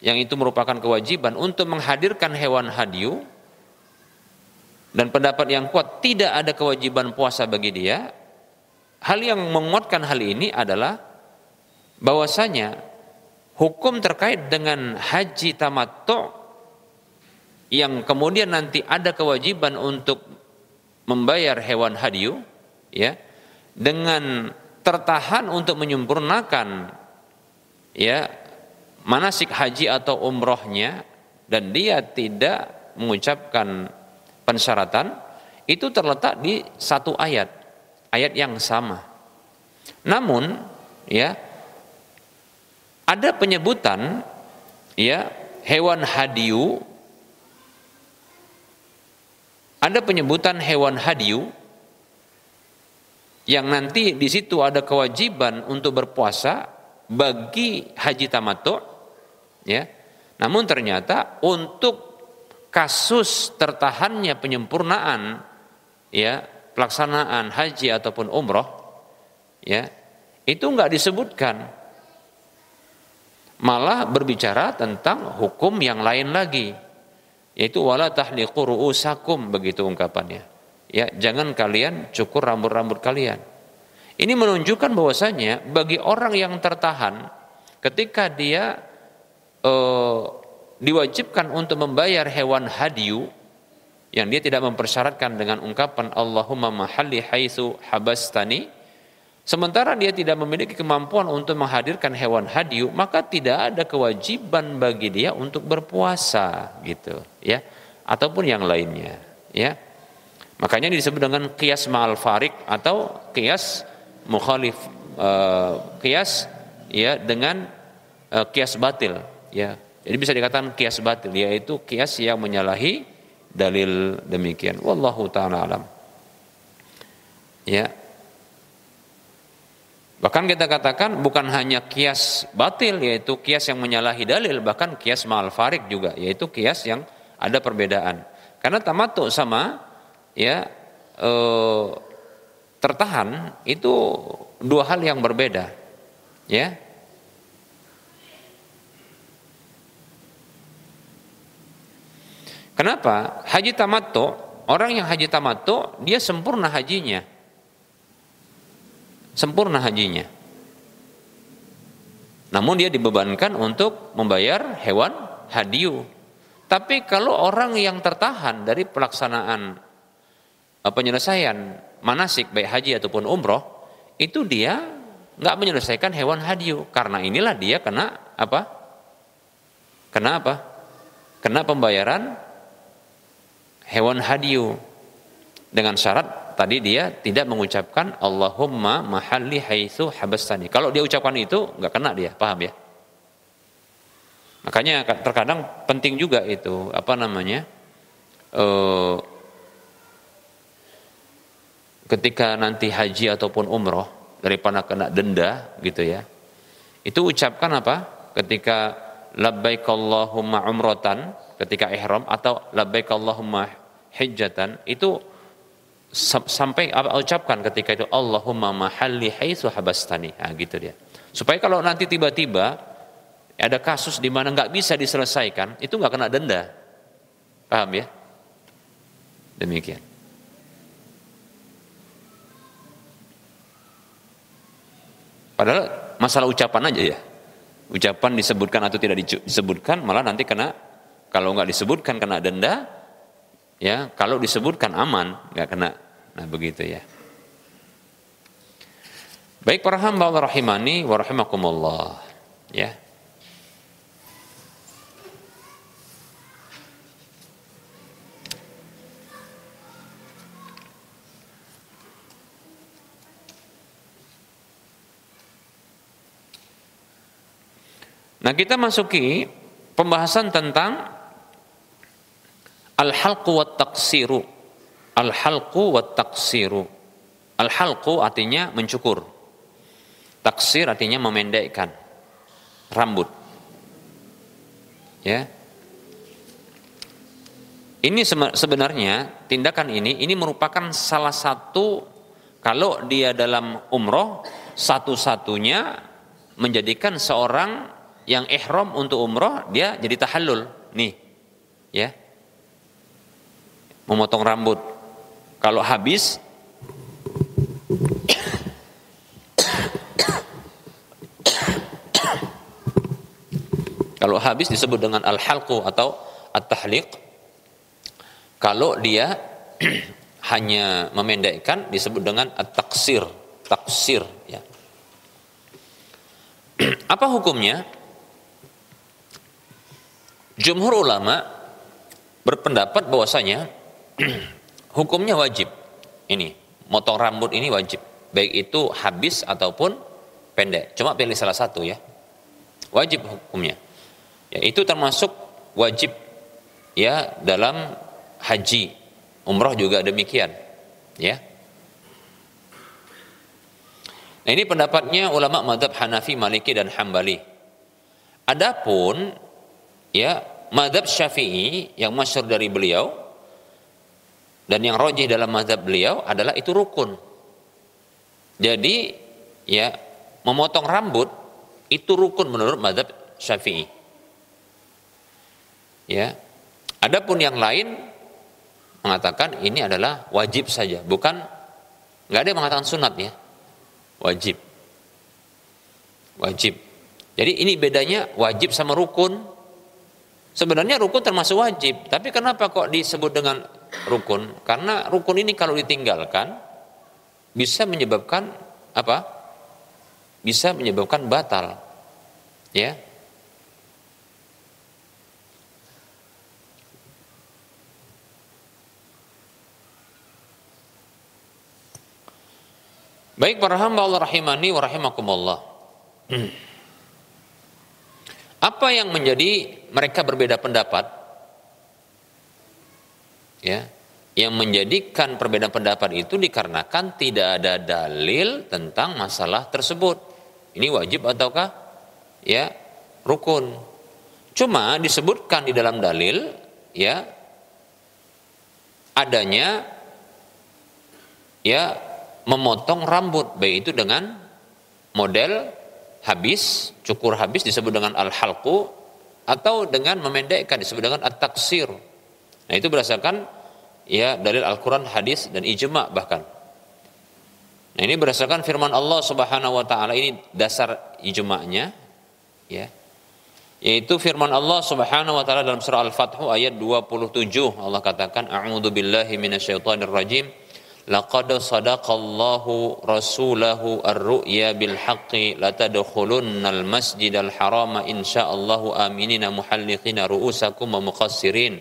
yang itu merupakan kewajiban untuk menghadirkan hewan hadyu, dan pendapat yang kuat tidak ada kewajiban puasa bagi dia. Hal yang menguatkan hal ini adalah bahwasanya hukum terkait dengan haji tamattu yang kemudian nanti ada kewajiban untuk membayar hewan hadyu, ya, dengan tertahan untuk menyempurnakan, ya, manasik haji atau umrohnya, dan dia tidak mengucapkan pensyaratan, itu terletak di satu ayat yang sama. Namun, ya, ada penyebutan, ya, hewan hadyu, ada penyebutan hewan hadyu yang nanti di situ ada kewajiban untuk berpuasa bagi haji tamattu, ya. Namun ternyata untuk kasus tertahannya penyempurnaan, ya, pelaksanaan haji ataupun umroh, ya, itu enggak disebutkan. Malah berbicara tentang hukum yang lain lagi, yaitu wala tahliqu ru'usakum, begitu ungkapannya. Ya, jangan kalian cukur rambut-rambut kalian. Ini menunjukkan bahwasanya bagi orang yang tertahan ketika dia diwajibkan untuk membayar hewan hadyu yang dia tidak mempersyaratkan dengan ungkapan Allahumma mahalli haitsu habastani, sementara dia tidak memiliki kemampuan untuk menghadirkan hewan hadyu, maka tidak ada kewajiban bagi dia untuk berpuasa, gitu, ya, ataupun yang lainnya, ya. Makanya disebut dengan qiyas ma'al farik atau qiyas mukhalif, qiyas, ya, dengan qiyas batil, ya. Jadi bisa dikatakan qiyas batil, yaitu qiyas yang menyalahi dalil, demikian. Wallahu ta'ala alam. Ya. Bahkan kita katakan bukan hanya kias batil, yaitu kias yang menyalahi dalil, bahkan kias ma'al farik juga, yaitu kias yang ada perbedaan. Karena tamattu sama, ya, tertahan itu dua hal yang berbeda, ya. Kenapa? Haji tamattu, orang yang haji tamattu dia sempurna hajinya. Sempurna hajinya. Namun dia dibebankan untuk membayar hewan hadyu. Tapi kalau orang yang tertahan dari pelaksanaan penyelesaian manasik baik haji ataupun umroh, itu dia nggak menyelesaikan hewan hadyu. Karena inilah dia kena apa? Kena apa? Kena pembayaran hewan hadyu dengan syarat tadi dia tidak mengucapkan Allahumma mahalli haitsu habastani. Kalau dia ucapkan itu nggak kena dia, paham ya? Makanya terkadang penting juga itu apa namanya? Ketika nanti haji ataupun umroh daripada kena denda gitu ya, itu ucapkan apa? Ketika labbaik Allahumma umratan, ketika ihram, atau labbaik Allahumma hijjatan, itu sampai ucapkan ketika itu Allahumma mahalli haitsu habastani. Nah, gitu dia. Supaya kalau nanti tiba-tiba ada kasus di mana nggak bisa diselesaikan, itu nggak kena denda. Paham ya? Demikian. Padahal masalah ucapan aja ya. Ucapan disebutkan atau tidak disebutkan, malah nanti kena, kalau nggak disebutkan kena denda, ya kalau disebutkan aman, nggak kena. Nah begitu ya. Baik para hamba Allah rahimani wa rahimakumullah. Ya. Nah kita masuki pembahasan tentang al-halqu wat taqsiru. Al-halqu wat taqsiru. Al-halqu artinya mencukur. Taksir artinya memendekkan rambut. Ya. Ini sebenarnya tindakan ini merupakan salah satu, kalau dia dalam umroh, satu-satunya menjadikan seorang yang ihram untuk umroh dia jadi tahallul nih, ya, memotong rambut. Kalau habis disebut dengan al-halqu atau at-tahliq. Kalau dia hanya memendekkan disebut dengan at-taqsir, taksir, ya. Apa hukumnya? Jumhur ulama berpendapat bahwasanya hukumnya wajib. Ini, motong rambut ini wajib, baik itu habis ataupun pendek. Cuma pilih salah satu ya. Wajib hukumnya. Ya, itu termasuk wajib ya dalam haji. Umrah juga demikian, ya. Nah, ini pendapatnya ulama mazhab Hanafi, Maliki dan Hambali. Adapun ya mazhab Syafi'i yang masyhur dari beliau dan yang rajih dalam mazhab beliau adalah itu rukun. Jadi ya memotong rambut itu rukun menurut mazhab Syafi'i. Ya. Adapun yang lain mengatakan ini adalah wajib saja, bukan, nggak ada yang mengatakan sunat ya. Wajib. Wajib. Jadi ini bedanya wajib sama rukun. Sebenarnya rukun termasuk wajib, tapi kenapa kok disebut dengan rukun? Karena rukun ini kalau ditinggalkan bisa menyebabkan apa? Bisa menyebabkan batal. Ya. Baik para hamba Allah rahimani wa rahimakumullah. Apa yang menjadi mereka berbeda pendapat? Ya, yang menjadikan perbedaan pendapat itu dikarenakan tidak ada dalil tentang masalah tersebut. Ini wajib ataukah ya rukun? Cuma disebutkan di dalam dalil ya adanya ya memotong rambut, baik itu dengan model habis, cukur habis disebut dengan al-halqu, atau dengan memendekkan disebut dengan at-taqsir. Nah, itu berdasarkan ya dalil Al-Qur'an, hadis dan ijma' bahkan. Nah, ini berdasarkan firman Allah Subhanahu wa taala, ini dasar ijma'nya ya. Yaitu firman Allah Subhanahu wa taala dalam surah Al-Fath ayat 27, Allah katakan a'udzu billahi minasyaitonir rajim. laqad sadaqallahu rasulahu ar-ru'ya bil haqqi latadkhulunnal masjidal harama insyaallahu aminina muhalliqina ru'usakum wa muqassirin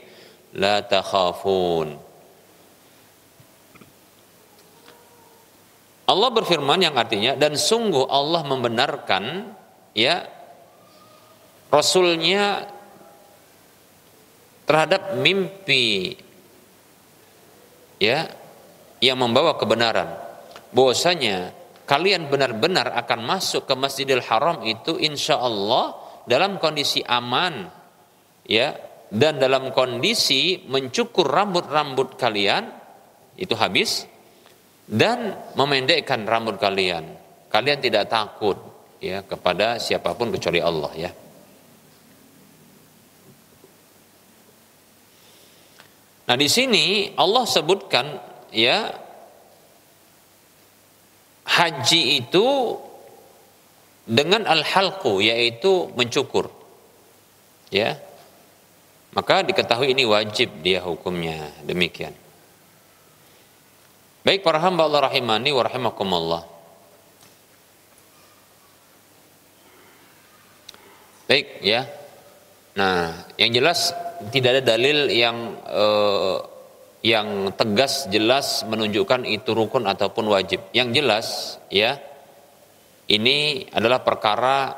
la takhafun. Allah berfirman yang artinya, dan sungguh Allah membenarkan ya Rasulnya terhadap mimpi ya yang membawa kebenaran, bahwasanya kalian benar-benar akan masuk ke Masjidil Haram itu insya Allah dalam kondisi aman ya, dan dalam kondisi mencukur rambut-rambut kalian itu habis, dan memendekkan rambut kalian. Kalian tidak takut ya kepada siapapun kecuali Allah ya. Nah, di sini Allah sebutkan ya haji itu dengan al-halqu, yaitu mencukur. Ya. Maka diketahui ini wajib dia hukumnya, demikian. Baik para hamba Allah rahimani wa rahimakumullah. Baik ya. Nah, yang jelas tidak ada dalil yang tegas jelas menunjukkan itu rukun ataupun wajib. Yang jelas ya, ini adalah perkara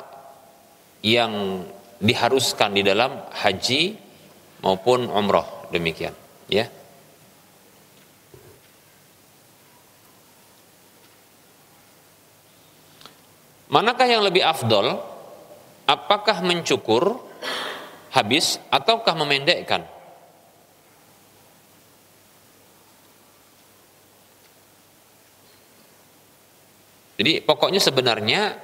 yang diharuskan di dalam haji maupun umrah, demikian ya. Manakah yang lebih afdol? Apakah mencukur habis ataukah memendekkan? Jadi pokoknya sebenarnya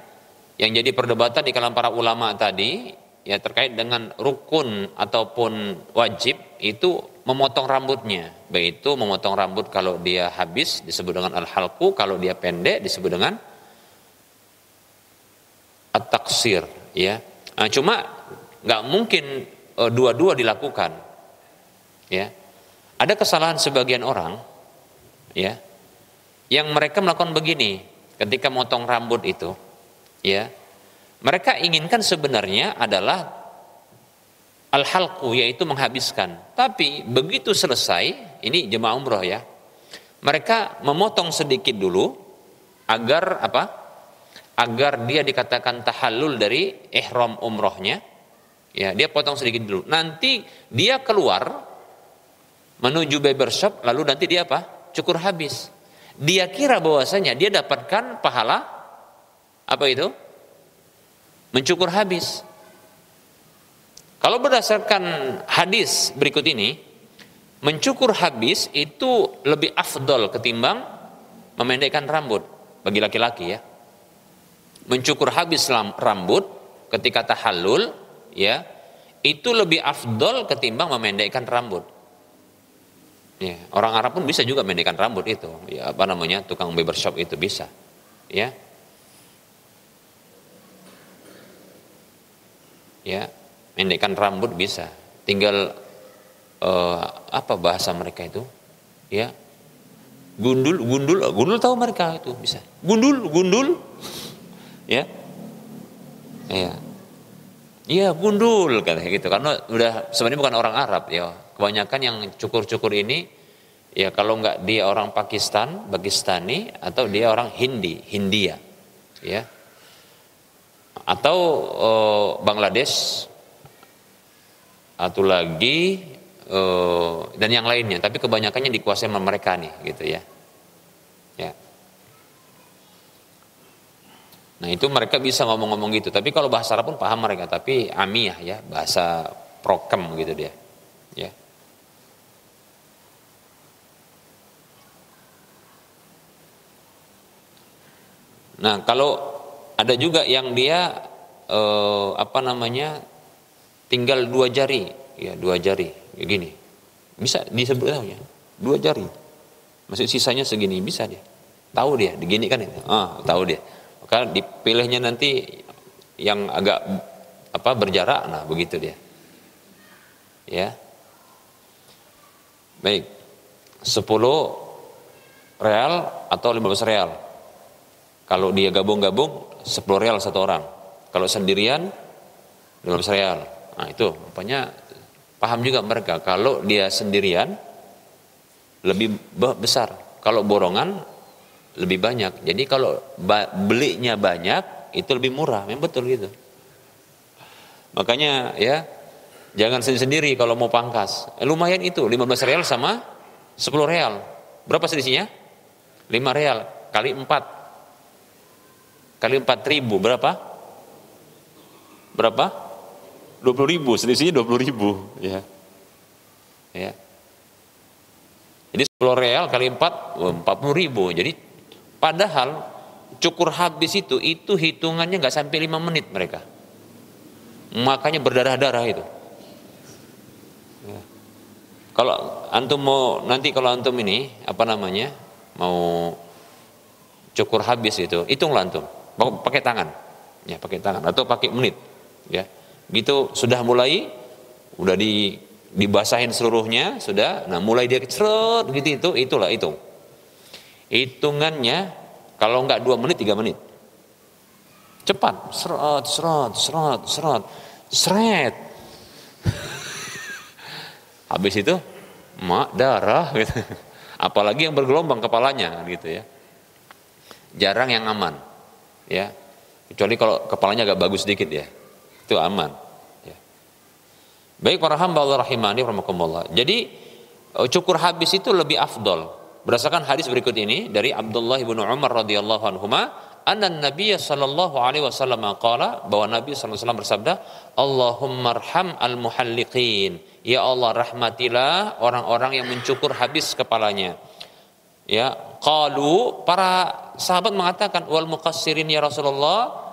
yang jadi perdebatan di kalangan para ulama tadi ya terkait dengan rukun ataupun wajib itu memotong rambutnya. Baik itu memotong rambut kalau dia habis disebut dengan al-halqu, kalau dia pendek disebut dengan at-taqsir ya. Nah, cuma nggak mungkin dua-dua dilakukan ya. Ada kesalahan sebagian orang ya yang mereka melakukan begini ketika motong rambut itu ya, mereka inginkan sebenarnya adalah al-halqu, yaitu menghabiskan, tapi begitu selesai, ini jemaah umroh ya, mereka memotong sedikit dulu agar apa? Agar dia dikatakan tahallul dari ihram umrohnya. Ya, dia potong sedikit dulu. Nanti dia keluar menuju barbershop, lalu nanti dia apa? Cukur habis. Dia kira bahwasanya dia dapatkan pahala apa itu? Mencukur habis. Kalau berdasarkan hadis berikut ini, mencukur habis itu lebih afdol ketimbang memendekkan rambut bagi laki-laki ya. Mencukur habis rambut ketika tahallul ya, itu lebih afdol ketimbang memendekkan rambut. Ya, orang Arab pun bisa juga memendekkan rambut itu. Ya, apa namanya? Tukang barbershop itu bisa. Ya. Ya, mendekkan rambut bisa. Tinggal apa bahasa mereka itu? Ya. Gundul tahu mereka itu bisa. Gundul. Ya, ya, iya gundul kata gitu, karena udah sebenarnya bukan orang Arab ya, kebanyakan yang cukur ini ya kalau nggak dia orang Pakistani atau dia orang Hindia, ya, atau Bangladesh, atau lagi dan yang lainnya, tapi kebanyakannya dikuasai sama mereka nih, gitu ya, ya. Nah itu mereka bisa ngomong-ngomong gitu, tapi kalau bahasa Arab pun paham mereka, tapi amiyah ya, bahasa prokem gitu dia ya. Nah kalau ada juga yang dia apa namanya tinggal 2 jari ya, 2 jari kayak gini, bisa disebut ya 2 jari, masih sisanya segini, bisa dia tahu, dia digini kan itu, tahu dia. Maka dipilihnya nanti yang agak apa berjarak, nah begitu dia. Ya. Baik. 10 real atau 15 real. Kalau dia gabung-gabung 10 real satu orang. Kalau sendirian 15 real. Nah itu, rupanya paham juga mereka. Kalau dia sendirian lebih besar. Kalau borongan lebih banyak. Jadi kalau belinya banyak itu lebih murah. Memang betul gitu. Makanya ya jangan sendiri-sendiri kalau mau pangkas. Lumayan itu 15 real sama 10 real. Berapa selisihnya? 5 real kali 4. Kali 4.000 berapa? Berapa? 20.000, selisihnya 20.000 ya. Ya. Jadi 10 real kali 4 40.000. Jadi padahal cukur habis itu hitungannya nggak sampai 5 menit mereka. Makanya berdarah-darah itu. Ya. Kalau antum mau nanti kalau antum ini apa namanya? Mau cukur habis itu, hitunglah antum. Pakai tangan. Ya, pakai tangan atau pakai menit. Ya. Gitu sudah mulai udah dibasahin seluruhnya, sudah. Nah, mulai dia cerut gitu itulah hitung. Hitungannya kalau enggak 2 menit 3 menit. Cepat, seret. Habis itu darah gitu. Apalagi yang bergelombang kepalanya gitu ya. Jarang yang aman. Ya. Kecuali kalau kepalanya agak bagus sedikit ya. Itu aman. Ya. Baik para hamba Allah rahimani rahimakumullah. Jadi cukur habis itu lebih afdol. Berdasarkan hadis berikut ini dari Abdullah bin Umar radhiyallahu anhuma, anna Nabiy sallallahu alaihi wasallam qala, bahwa Nabi sallallahu alaihi wasallam bersabda, Allahumma arham al-muhalliqin. Ya Allah, rahmatilah orang-orang yang mencukur habis kepalanya. Ya, qalu, para sahabat mengatakan, wal muqassirin ya Rasulullah,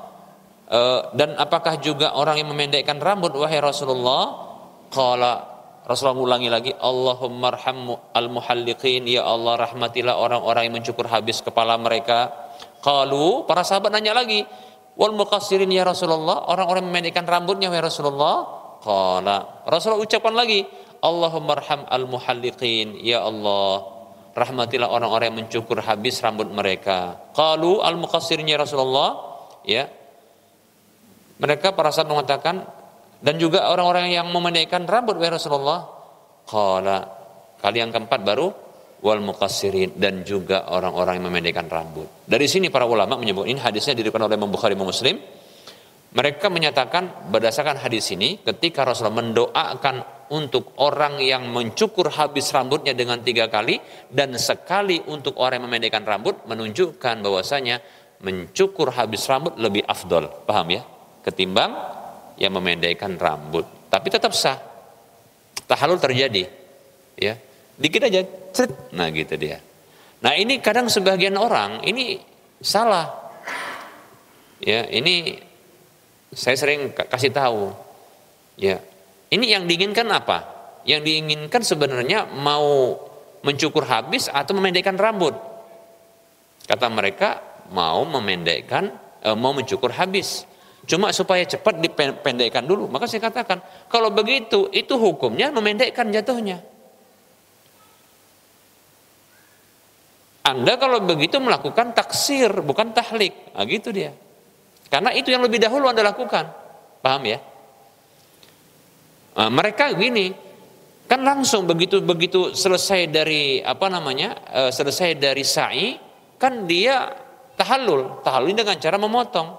dan apakah juga orang yang memendekkan rambut wahai Rasulullah? Qala, Rasulullah ulangi lagi, Allahumma arham al-muhalliqin, ya Allah rahmatilah orang-orang yang mencukur habis kepala mereka. Qalu, para sahabat nanya lagi, wal muqassirin ya Rasulullah, orang-orang yang memendekkan rambutnya wahai Rasulullah? Qala, Rasulullah ucapkan lagi, Allahumma arham al-muhalliqin, ya Allah rahmatilah orang-orang yang mencukur habis rambut mereka. Qalu al-muqassirin ya Rasulullah, ya. Mereka para sahabat mengatakan, dan juga orang-orang yang memendekkan rambut wahai Rasulullah. Qala, kali yang keempat baru wal muqassirin, dan juga orang-orang yang memendekkan rambut. Dari sini para ulama menyebut, ini hadisnya diriwayatkan oleh Imam Bukhari dan Muslim. Mereka menyatakan berdasarkan hadis ini, ketika Rasulullah mendoakan untuk orang yang mencukur habis rambutnya dengan 3 kali, dan sekali untuk orang yang memendekkan rambut, menunjukkan bahwasanya mencukur habis rambut lebih afdol, paham ya, ketimbang yang memendekkan rambut. Tapi tetap sah, tahallul terjadi, ya, dikit aja, cet, nah gitu dia. Nah ini kadang sebagian orang ini salah, ya, ini saya sering kasih tahu, ya. Ini yang diinginkan apa? Yang diinginkan sebenarnya mau mencukur habis atau memendekkan rambut. Kata mereka mau memendekkan, mau mencukur habis. Cuma supaya cepat dipendekkan dulu. Maka saya katakan, kalau begitu itu hukumnya memendekkan jatuhnya. Anda kalau begitu melakukan taksir, bukan tahlik. Nah, gitu dia. Karena itu yang lebih dahulu Anda lakukan. Paham ya? Nah, mereka gini, kan langsung begitu selesai dari selesai dari sa'i, kan dia tahallul dengan cara memotong.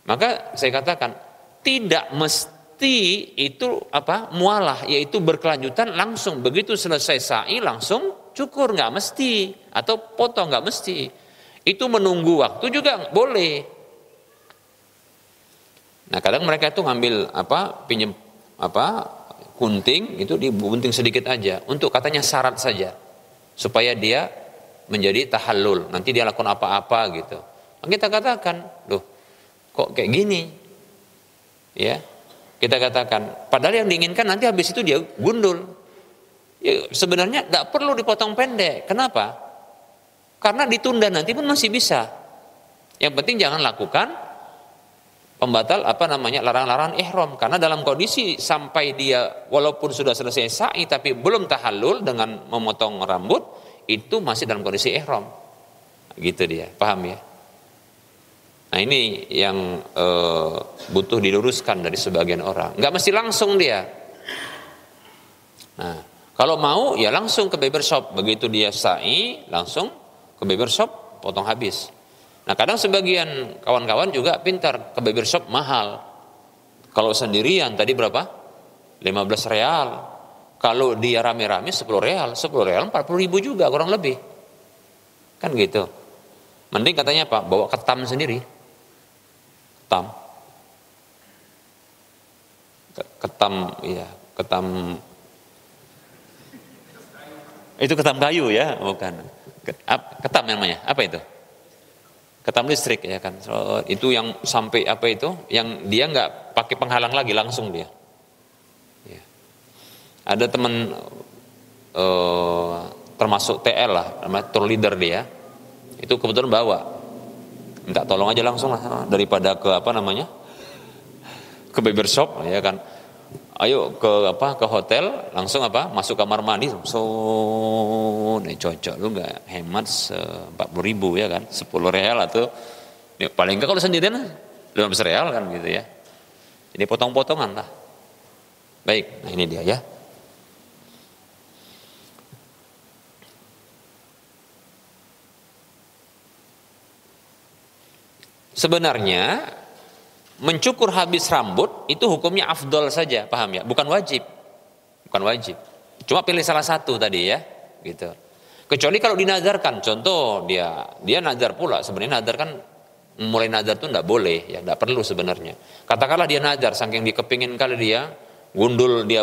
Maka saya katakan tidak mesti itu mualah, yaitu berkelanjutan langsung begitu selesai sa'i langsung cukur, nggak mesti, atau potong nggak mesti. Itu menunggu waktu juga boleh. Nah kadang mereka itu ngambil pinjem gunting, itu digunting sedikit aja untuk katanya syarat saja supaya dia menjadi tahallul, nanti dia lakukan apa-apa gitu. Nah, kita katakan, loh kok kayak gini ya, kita katakan padahal yang diinginkan nanti habis itu dia gundul ya, sebenarnya tidak perlu dipotong pendek. Kenapa? Karena ditunda nanti pun masih bisa. Yang penting jangan lakukan pembatal larangan-larangan ihram, karena dalam kondisi sampai dia walaupun sudah selesai sa'i tapi belum tahallul dengan memotong rambut, itu masih dalam kondisi ihram. Gitu dia, paham ya? Nah ini yang butuh diluruskan dari sebagian orang. Nggak mesti langsung dia. Nah, kalau mau ya langsung ke barbershop. Begitu dia sa'i, langsung ke barbershop, potong habis. Nah kadang sebagian kawan-kawan juga pintar, ke barbershop mahal. Kalau sendirian tadi berapa? 15 real. Kalau dia rame-rame 10 real. 10 real 40 ribu juga kurang lebih. Kan gitu. Mending katanya apa? Bawa ketam sendiri. Ketam. Ketam, ya, ketam. Itu ketam kayu ya, bukan. Ketam namanya. Apa itu? Ketam listrik ya kan. So, itu yang sampai apa itu? Yang dia nggak pakai penghalang lagi, langsung dia. Ya. Ada teman termasuk TL lah, tour leader dia. Itu kebetulan bawa. Minta tolong aja langsung lah, daripada ke apa namanya? Ke barbershop ya kan. Ayo ke hotel, langsung masuk kamar mandi, cocok lu nggak hemat 40 ribu ya kan, 10 real atau ya, paling enggak kalau sendirian 15 real kan gitu ya. Jadi potong-potongan lah. Baik, nah ini dia ya. Sebenarnya mencukur habis rambut itu hukumnya afdol saja, paham ya? Bukan wajib. Bukan wajib. Cuma pilih salah satu tadi ya, gitu. Kecuali kalau dinazarkan, contoh dia nazar pula. Sebenarnya nazar kan mulai nazar tuh enggak boleh ya, enggak perlu sebenarnya. Katakanlah dia nazar saking dia kepingin kali dia gundul dia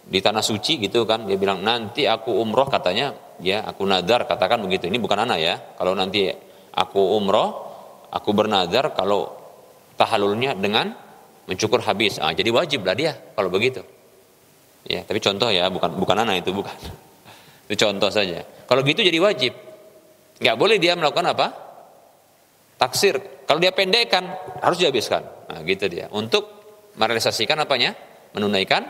di tanah suci gitu kan, dia bilang nanti aku umroh katanya, ya aku nazar katakan begitu. Ini bukan anak ya. Kalau nanti aku umroh, aku bernazar kalau tahallulnya dengan mencukur habis. Jadi wajib lah dia kalau begitu. Ya, tapi contoh ya, bukan anak itu bukan. Itu contoh saja. Kalau gitu jadi wajib. Nggak boleh dia melakukan apa? Taksir. Kalau dia pendekkan harus dihabiskan. Nah, gitu dia. Untuk merealisasikan apanya? Menunaikan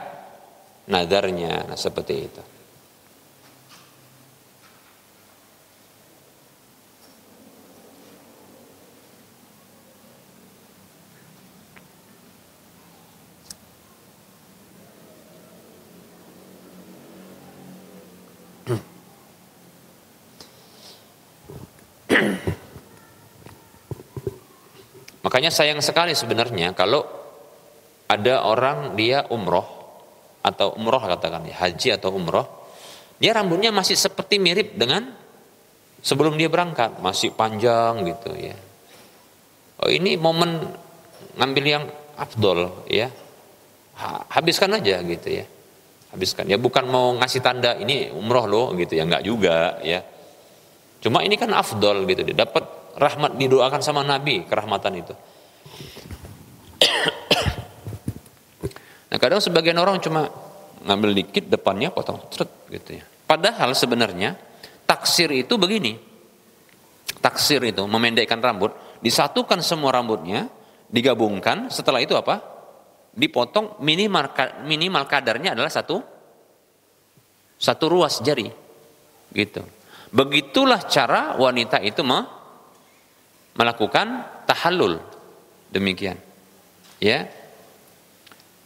nadarnya. Nah, seperti itu. Makanya sayang sekali sebenarnya kalau ada orang dia umroh atau umroh katakan ya, haji atau umroh, dia rambutnya masih seperti mirip dengan sebelum dia berangkat, masih panjang gitu ya. Oh ini momen ngambil yang afdol ya, habiskan aja gitu ya, habiskan ya, bukan mau ngasih tanda ini umroh loh gitu ya, enggak juga ya. Cuma ini kan afdol gitu, dia dapat rahmat, didoakan sama Nabi kerahmatan itu. Nah kadang sebagian orang cuma ngambil dikit depannya potong ceret gitu ya. Padahal sebenarnya taksir itu begini. Taksir itu memendekkan rambut, disatukan semua rambutnya, digabungkan, setelah itu apa? Dipotong minimal kadarnya adalah satu ruas jari. Gitu. Begitulah cara wanita itu melakukan tahallul. Demikian. Ya.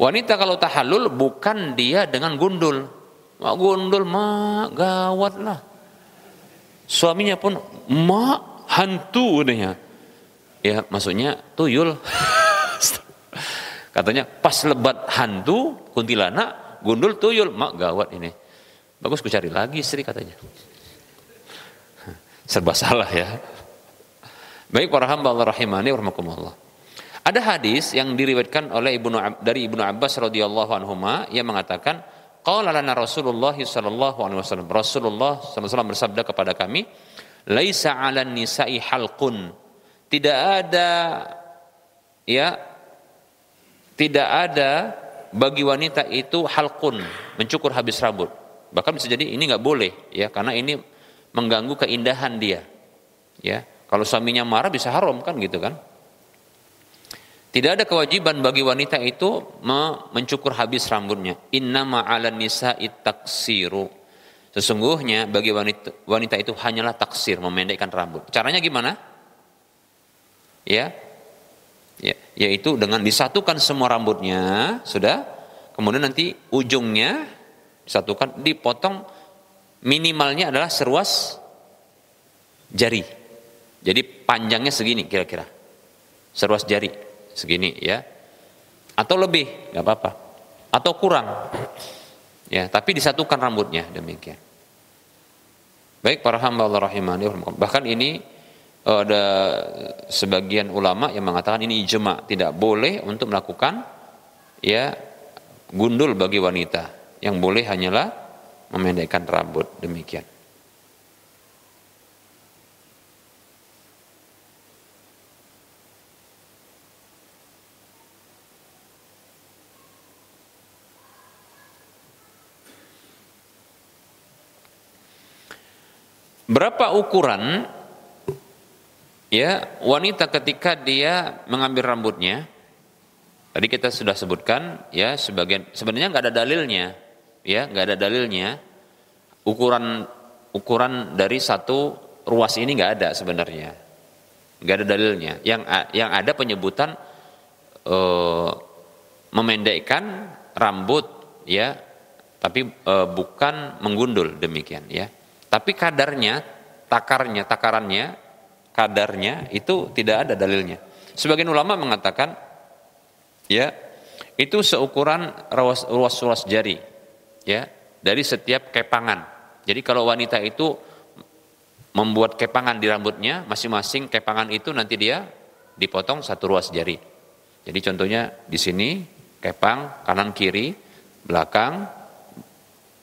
Wanita kalau tahallul bukan dia dengan gundul. Gundul gawat lah. Suaminya pun hantu katanya. Ya, maksudnya tuyul. Katanya pas lebat hantu kuntilanak, gundul tuyul, gawat ini. Bagus ku cari lagi istri katanya. Serba salah ya. Baik para hamba Allah rahimani wa rahmakumullah. Ada hadis yang diriwayatkan oleh dari Ibnu Abbas radhiyallahu anhuma yang mengatakan qala lana Rasulullah sallallahu alaihi wasallam. Rasulullah sallallahu alaihi wasallam bersabda kepada kami, laisa 'alan nisa'i halqun. Tidak ada bagi wanita itu halqun, mencukur habis rambut. Bahkan bisa jadi ini enggak boleh ya, karena ini mengganggu keindahan dia. Ya. Kalau suaminya marah bisa haram kan gitu kan. Tidak ada kewajiban bagi wanita itu mencukur habis rambutnya. Innama 'alan nisa'i taksiru. Sesungguhnya bagi wanita itu hanyalah taksir, memendekkan rambut. Caranya gimana? Ya, yaitu dengan disatukan semua rambutnya, sudah. Kemudian nanti ujungnya disatukan, dipotong, minimalnya adalah seruas jari. Jadi panjangnya segini kira-kira, seruas jari segini ya, atau lebih nggak apa-apa, atau kurang ya, tapi disatukan rambutnya, demikian. Baik para hamba Allah rahimani, bahkan ini ada sebagian ulama yang mengatakan ini ijma, tidak boleh untuk melakukan ya gundul bagi wanita, yang boleh hanyalah memendekkan rambut, demikian. Berapa ukuran ya wanita ketika dia mengambil rambutnya? Tadi kita sudah sebutkan ya, sebenarnya nggak ada dalilnya, ya nggak ada dalilnya. Ukuran dari satu ruas ini nggak ada sebenarnya, nggak ada dalilnya. Yang ada penyebutan memendekkan rambut ya, tapi bukan menggundul, demikian ya. Tapi kadarnya, kadarnya itu tidak ada dalilnya. Sebagian ulama mengatakan ya itu seukuran ruas jari ya, dari setiap kepangan. Jadi kalau wanita itu membuat kepangan di rambutnya, masing-masing kepangan itu nanti dia dipotong satu ruas jari. Jadi contohnya di sini kepang kanan kiri, belakang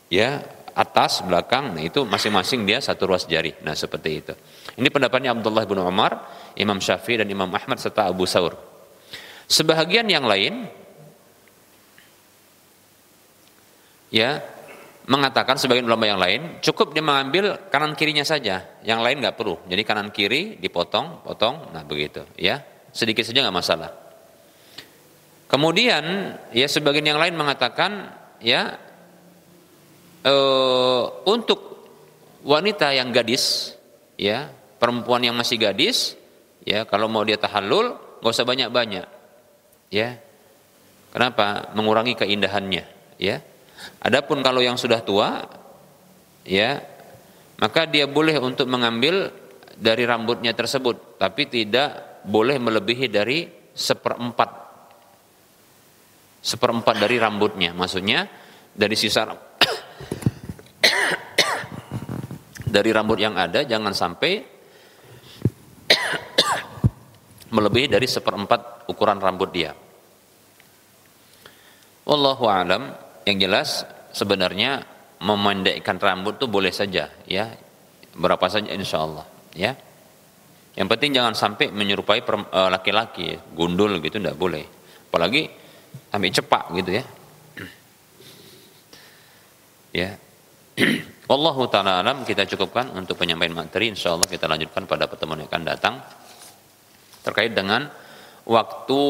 ya, atas belakang, nah itu masing-masing dia satu ruas jari. Nah seperti itu. Ini pendapatnya Abdullah bin Umar, Imam Syafi'i dan Imam Ahmad serta Abu Thawr. Sebahagian yang lain ya mengatakan, sebagian ulama yang lain cukup dia mengambil kanan kirinya saja, yang lain nggak perlu. Jadi kanan kiri dipotong, nah begitu ya, sedikit saja nggak masalah. Kemudian ya sebagian yang lain mengatakan ya untuk wanita yang gadis ya, perempuan yang masih gadis ya, kalau mau dia tahallul nggak usah banyak-banyak ya. Kenapa? Mengurangi keindahannya ya. Adapun kalau yang sudah tua ya, maka dia boleh untuk mengambil dari rambutnya tersebut, tapi tidak boleh melebihi dari seperempat dari rambutnya. Maksudnya dari sisa dari rambut yang ada jangan sampai melebihi dari seperempat ukuran rambut dia. Wallahu a'lam. Yang jelas sebenarnya memendekkan rambut itu boleh saja ya, berapa saja insyaallah ya. Yang penting jangan sampai menyerupai laki-laki, gundul gitu tidak boleh. Apalagi sampai cepak gitu ya. Ya. Wallahu ta'ala alam. Kita cukupkan untuk penyampaian materi, insyaallah kita lanjutkan pada pertemuan yang akan datang terkait dengan waktu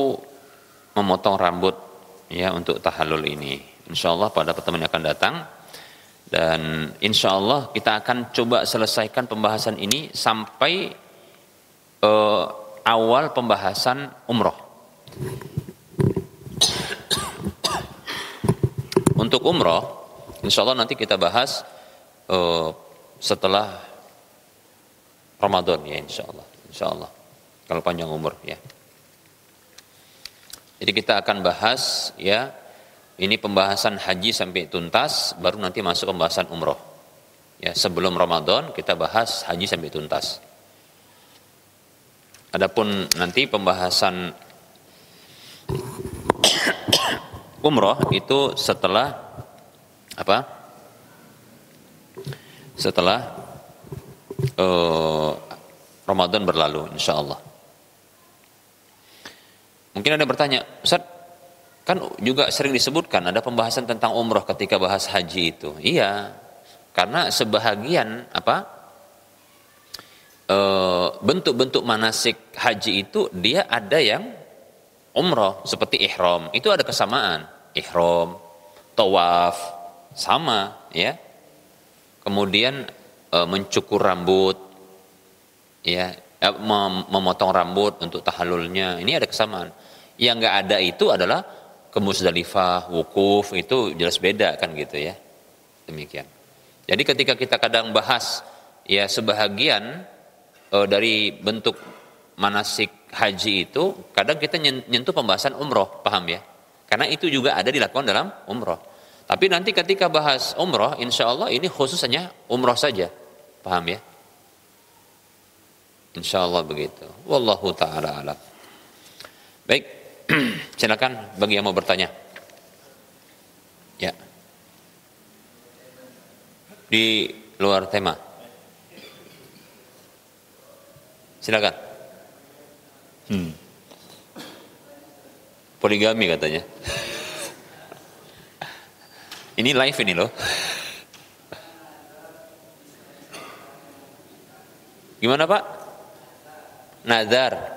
memotong rambut ya untuk tahallul ini, insyaallah pada pertemuan yang akan datang. Dan insyaallah kita akan coba selesaikan pembahasan ini sampai awal pembahasan umroh. Untuk umroh insyaallah nanti kita bahas setelah Ramadan ya, insyaallah kalau panjang umur ya. Jadi kita akan bahas ya, ini pembahasan haji sampai tuntas, baru nanti masuk pembahasan umroh ya. Sebelum Ramadan kita bahas haji sampai tuntas. Adapun nanti pembahasan umroh itu setelah apa? Setelah Ramadan berlalu insyaallah. Mungkin ada yang bertanya, Ustaz, kan juga sering disebutkan ada pembahasan tentang umroh ketika bahas haji itu. Iya, karena sebahagian bentuk-bentuk manasik haji itu dia ada yang umroh, seperti ihram, itu ada kesamaan. Ihram, tawaf, sama ya. kemudian mencukur rambut, ya, memotong rambut untuk tahallulnya, ini ada kesamaan. Yang nggak ada itu adalah ke Musdalifah, wukuf, itu jelas beda kan gitu ya. Demikian. Jadi ketika kita kadang bahas ya sebahagian dari bentuk manasik haji itu, kadang kita nyentuh pembahasan umroh, paham ya? Karena itu juga ada dilakukan dalam umroh. Tapi nanti ketika bahas umroh, insya Allah ini khususnya umroh saja, paham ya? Insya Allah begitu. Wallahu ta'ala alam. Baik, silakan bagi yang mau bertanya. Ya. Di luar tema. Silakan. Poligami katanya. Ini live ini loh. Gimana Pak? Nazar.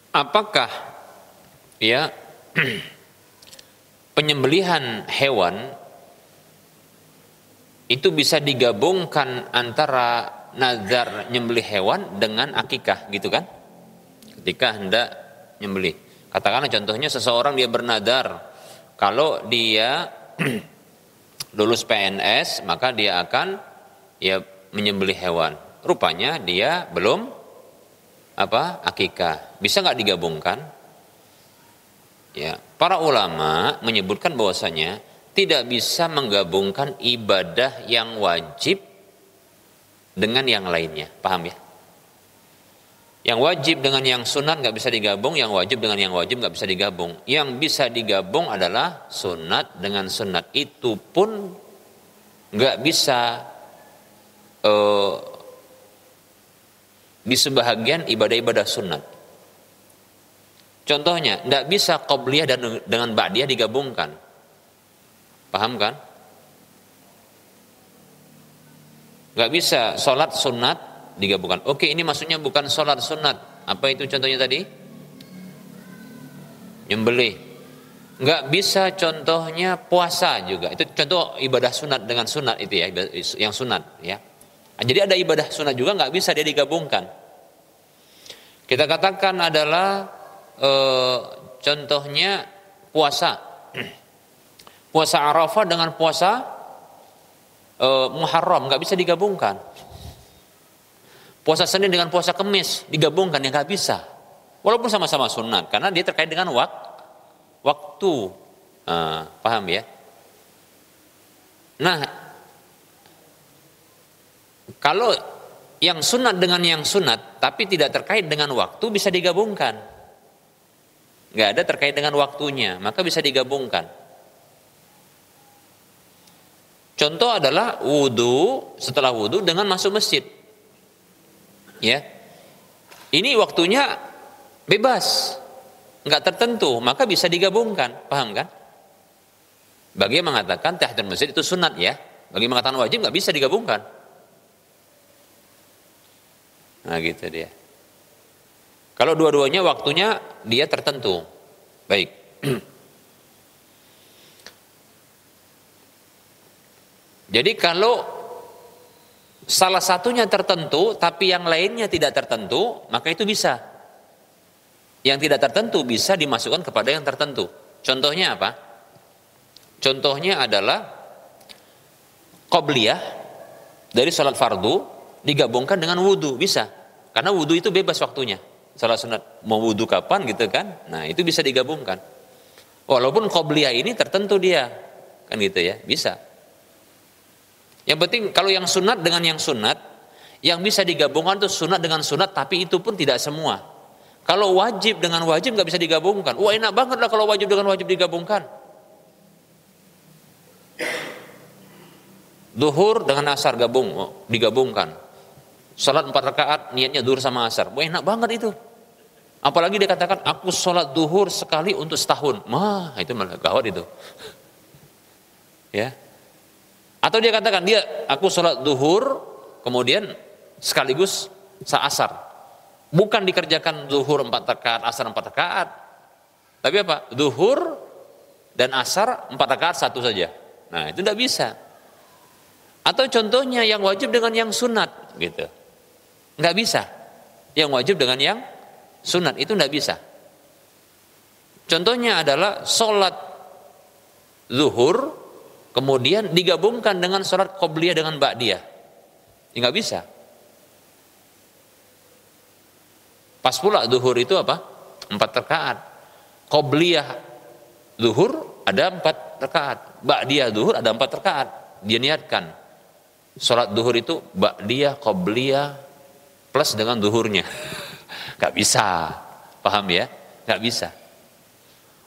Apakah ya penyembelihan hewan itu bisa digabungkan antara nazar nyembelih hewan dengan akikah gitu kan? Ketika hendak nyembelih. Katakanlah contohnya seseorang dia bernadar kalau dia lulus PNS maka dia akan ya menyembelih hewan. Rupanya dia belum akikah, bisa nggak digabungkan? Ya, para ulama menyebutkan bahwasanya tidak bisa menggabungkan ibadah yang wajib dengan yang lainnya, paham ya? Yang wajib dengan yang sunat nggak bisa digabung, yang wajib dengan yang wajib nggak bisa digabung. Yang bisa digabung adalah sunat dengan sunat, itu pun nggak bisa di sebahagian ibadah-ibadah sunat. Contohnya, tidak bisa qobliyah dengan ba'diyah digabungkan. Paham kan? Nggak bisa sholat sunat digabungkan. Oke, ini maksudnya bukan sholat sunat. Apa itu contohnya tadi? Nyembelih. Nggak bisa contohnya puasa juga. Itu contoh ibadah sunat dengan sunat itu ya, yang sunat ya. Jadi ada ibadah sunat juga nggak bisa dia digabungkan. Kita katakan adalah contohnya puasa. Puasa Arafah dengan puasa Muharram nggak bisa digabungkan. Puasa Senin dengan puasa Kamis digabungkan ya nggak bisa. Walaupun sama-sama sunat karena dia terkait dengan waktu. Paham ya? Nah, kalau yang sunat dengan yang sunat tapi tidak terkait dengan waktu bisa digabungkan. Nggak ada terkait dengan waktunya, maka bisa digabungkan. Contoh adalah wudu, setelah wudu dengan masuk masjid. Ya. Ini waktunya bebas, nggak tertentu, maka bisa digabungkan, paham kan? Bagi yang mengatakan tahiyatul masjid itu sunat ya, bagi yang mengatakan wajib nggak bisa digabungkan. Nah gitu dia. Kalau dua-duanya waktunya dia tertentu. Baik. Jadi kalau salah satunya tertentu tapi yang lainnya tidak tertentu, maka itu bisa. Yang tidak tertentu bisa dimasukkan kepada yang tertentu. Contohnya apa? Contohnya adalah qobliyah dari salat fardu digabungkan dengan wudu, bisa. Karena wudu itu bebas waktunya. Salat sunat mau wudu kapan gitu kan? Nah, itu bisa digabungkan. Walaupun qobliyah ini tertentu dia. Kan gitu ya, bisa. Yang penting kalau yang sunat dengan yang sunat, yang bisa digabungkan itu sunat dengan sunat, tapi itu pun tidak semua. Kalau wajib dengan wajib nggak bisa digabungkan. Wah, enak banget lah kalau wajib dengan wajib digabungkan. Duhur dengan asar digabungkan. Salat 4 rakaat niatnya zuhur sama asar. Wah, enak banget itu. Apalagi dia katakan aku salat zuhur sekali untuk setahun. Itu malah gawat itu. Ya. Atau dia katakan aku salat zuhur kemudian sekaligus asar. Bukan dikerjakan zuhur 4 rakaat, asar 4 rakaat. Tapi apa? Zuhur dan asar 4 rakaat satu saja. Nah, itu tidak bisa. Atau contohnya yang wajib dengan yang sunat gitu. Nggak bisa. Yang wajib dengan yang sunat itu nggak bisa. Contohnya adalah sholat zuhur kemudian digabungkan dengan sholat qobliyah dengan ba'diyah. Nggak bisa. Pas pula zuhur itu apa? 4 rakaat. Qobliyah zuhur ada 4 rakaat. Ba'diyah zuhur ada 4 rakaat. Dia niatkan sholat zuhur itu ba'diyah, qobliyah plus dengan zuhurnya. Gak bisa. Paham ya? Gak bisa.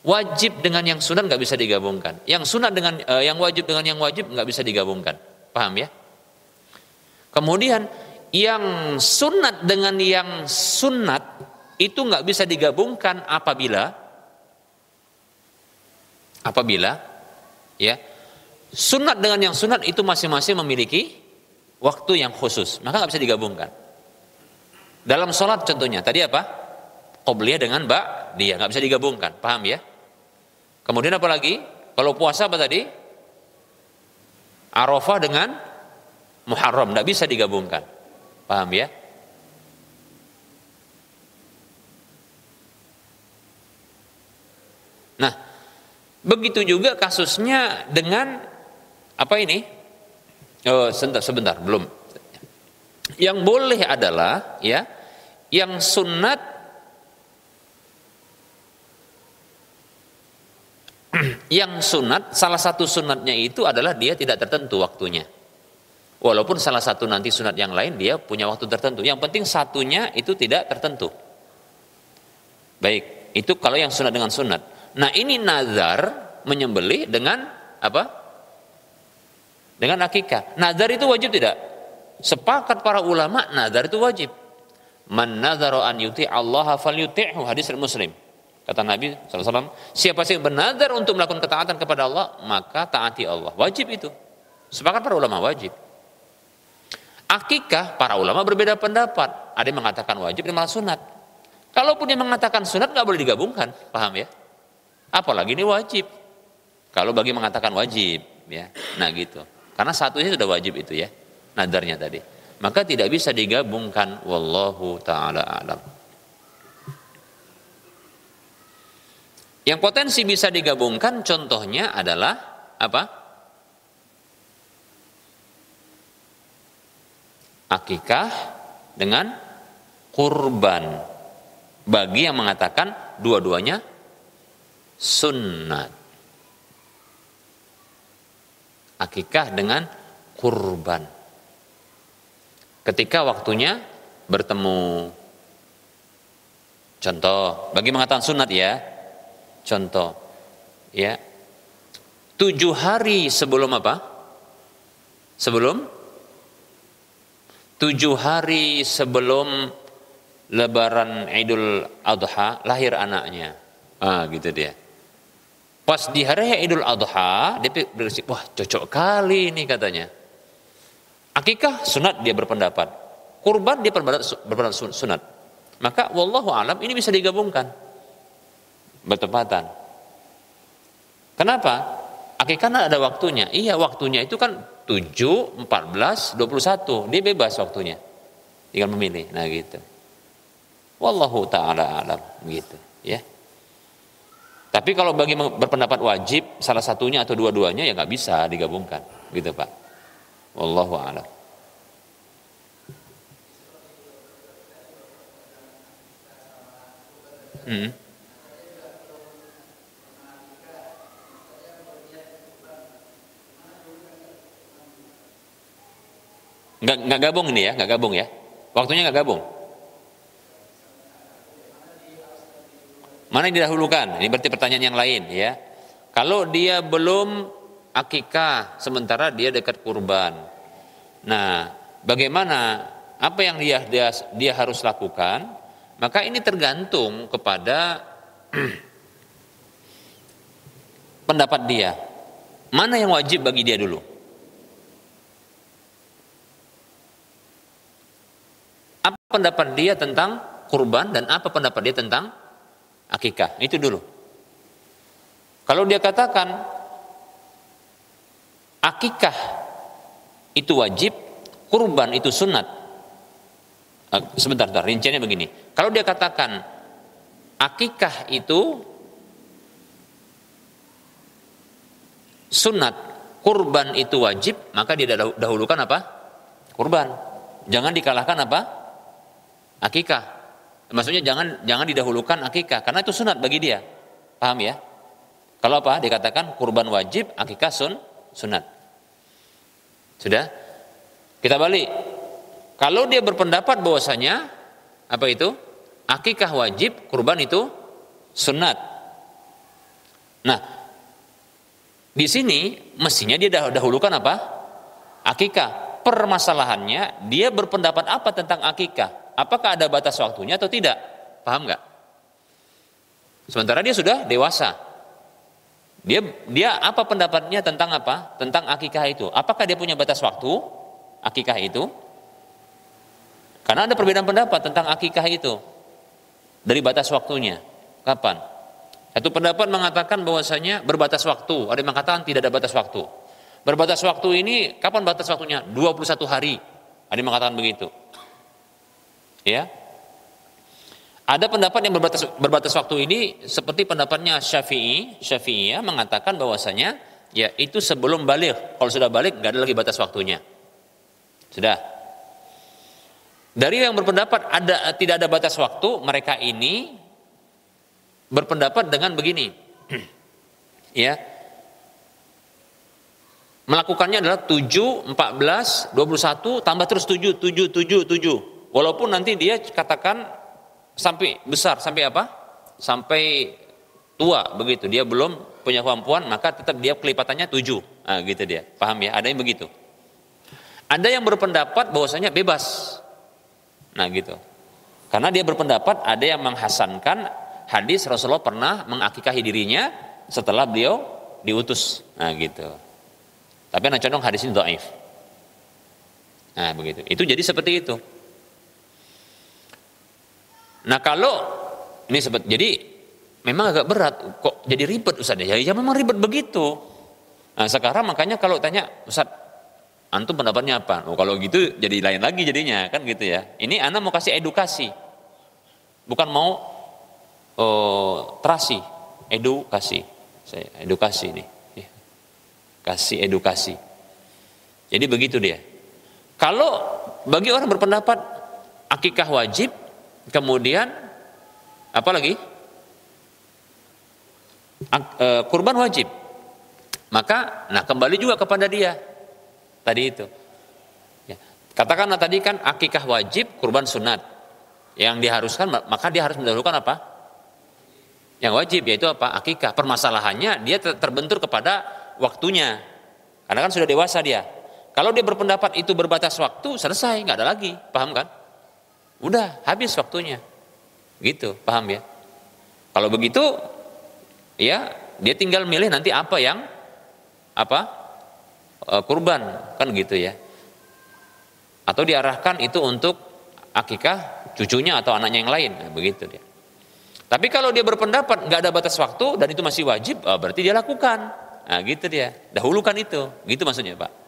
Wajib dengan yang sunat gak bisa digabungkan. Yang sunat dengan yang wajib dengan yang wajib gak bisa digabungkan. Paham ya? Kemudian yang sunat dengan yang sunat itu gak bisa digabungkan apabila ya sunat dengan yang sunat itu masing-masing memiliki waktu yang khusus. Maka gak bisa digabungkan. Dalam sholat contohnya, tadi apa? Qobliyah dengan ba'diyah, nggak bisa digabungkan, paham ya? Kemudian apa lagi? Kalau puasa apa tadi? Arafah dengan Muharram, nggak bisa digabungkan, paham ya? Nah, begitu juga kasusnya dengan apa ini? Sebentar, belum. Yang boleh adalah ya, yang sunat salah satu sunatnya itu adalah dia tidak tertentu waktunya. Walaupun salah satu nanti sunat yang lain dia punya waktu tertentu. Yang penting satunya itu tidak tertentu. Baik, itu kalau yang sunat dengan sunat. Nah, ini nazar menyembelih dengan apa? Dengan akikah. Nazar itu wajib tidak? Sepakat para ulama nazar itu wajib. Man nazara an yuti Allah falyuti'hu, hadis Muslim. Kata Nabi SAW, siapa sih yang bernazar untuk melakukan ketaatan kepada Allah, maka taati Allah. Wajib itu. Sepakat para ulama wajib. Akikah para ulama berbeda pendapat. Ada yang mengatakan wajib, ada yang malah sunat. Kalaupun dia mengatakan sunat nggak boleh digabungkan, paham ya? Apalagi ini wajib. Kalau bagi mengatakan wajib, ya. Nah gitu. Karena satunya sudah wajib itu ya. Nadarnya tadi, maka tidak bisa digabungkan. Wallahu ta'ala a'lam. Yang potensi bisa digabungkan contohnya adalah apa? Akikah dengan kurban. Bagi yang mengatakan dua-duanya sunnat. Akikah dengan kurban. Ketika waktunya bertemu. Contoh, bagi mengatakan sunat ya. Contoh, ya. 7 hari sebelum apa? Sebelum 7 hari sebelum Lebaran Idul Adha lahir anaknya. Gitu dia. Pas di hari Idul Adha, dia berpikir, wah cocok kali ini katanya. Akikah sunat dia berpendapat, kurban dia berpendapat sunat. Maka wallahu alam ini bisa digabungkan, bertepatan. Kenapa? Akikah ada waktunya. Iya, waktunya itu kan 7, 14, 21. Dia bebas waktunya, tinggal memilih. Nah gitu. Wallahu taala alam gitu ya. Tapi kalau bagi berpendapat wajib salah satunya atau dua-duanya ya nggak bisa digabungkan, gitu Pak. Wallahu a'lam. Nggak gabung ini ya, nggak gabung ya. Waktunya nggak gabung. Mana yang didahulukan? Ini berarti pertanyaan yang lain ya. Kalau dia belum akikah sementara dia dekat kurban. Nah, bagaimana apa yang dia harus lakukan, maka ini tergantung kepada pendapat dia. Mana yang wajib bagi dia dulu? Apa pendapat dia tentang kurban dan apa pendapat dia tentang akikah? Itu dulu. Kalau dia katakan akikah itu wajib, kurban itu sunat. Sebentar, rinciannya begini. Kalau dia katakan akikah itu sunat, kurban itu wajib, maka dia dahulukan apa? Kurban. Jangan dikalahkan apa? Akikah. Maksudnya jangan didahulukan akikah karena itu sunat bagi dia. Paham ya? Kalau apa? Dikatakan kurban wajib, akikah sunat. Sudah? Kita balik. Kalau dia berpendapat bahwasanya apa itu? Akikah wajib, kurban itu sunat. Nah, di sini mestinya dia dahulukan apa? Akikah. Permasalahannya dia berpendapat apa tentang akikah? Apakah ada batas waktunya atau tidak? Paham nggak? Sementara dia sudah dewasa. Dia apa pendapatnya tentang apa? Tentang akikah itu. Apakah dia punya batas waktu akikah itu? Karena ada perbedaan pendapat tentang akikah itu. Dari batas waktunya. Kapan? Satu pendapat mengatakan bahwasanya berbatas waktu. Ada yang mengatakan tidak ada batas waktu. Berbatas waktu ini kapan batas waktunya? 21 hari. Ada yang mengatakan begitu. Ya. Ada pendapat yang berbatas waktu ini seperti pendapatnya Syafi'iyah mengatakan bahwasanya ya itu sebelum balik. Kalau sudah balik nggak ada lagi batas waktunya. Sudah. Dari yang berpendapat tidak ada batas waktu, mereka ini berpendapat dengan begini. Ya. Melakukannya adalah 7, 14, 21 tambah terus 7. Walaupun nanti dia katakan sampai besar, sampai apa? Sampai tua begitu. Dia belum punya kemampuan, maka tetap dia kelipatannya 7. Nah, gitu dia. Paham ya? Ada yang begitu. Ada yang berpendapat bahwasanya bebas. Nah, gitu. Karena dia berpendapat ada yang menghasankan hadis Rasulullah pernah mengakikahi dirinya setelah beliau diutus. Nah, gitu. Tapi anak condong hadis ini dhaif. Nah, begitu. Itu jadi seperti itu. Nah, kalau ini jadi memang agak berat, kok jadi ribet Ustaz ya? Ya memang ribet begitu. Nah, sekarang makanya kalau tanya Ustaz, antum pendapatnya apa? Oh, kalau gitu jadi lain lagi jadinya, kan gitu ya. Ini ana mau kasih edukasi. Bukan mau terasi, edukasi. Saya edukasi ini. Ya. Kasih edukasi. Jadi begitu dia. Kalau bagi orang berpendapat akikah wajib, kemudian apa lagi? Kurban wajib. Maka kembali juga kepada dia. Tadi itu. Ya. Katakanlah tadi kan akikah wajib, kurban sunat. Yang diharuskan, maka dia harus mendahulukan apa? Yang wajib, yaitu apa? Akikah. Permasalahannya dia terbentur kepada waktunya. Karena kan sudah dewasa dia. Kalau dia berpendapat itu berbatas waktu, selesai, nggak ada lagi. Paham kan? Udah habis waktunya, gitu, paham ya? Kalau begitu, ya dia tinggal milih nanti apa yang kurban, kan gitu ya? Atau diarahkan itu untuk akikah cucunya atau anaknya yang lain, nah, begitu dia. Tapi kalau dia berpendapat nggak ada batas waktu dan itu masih wajib, berarti dia lakukan, nah gitu dia, dahulukan itu, gitu maksudnya Pak.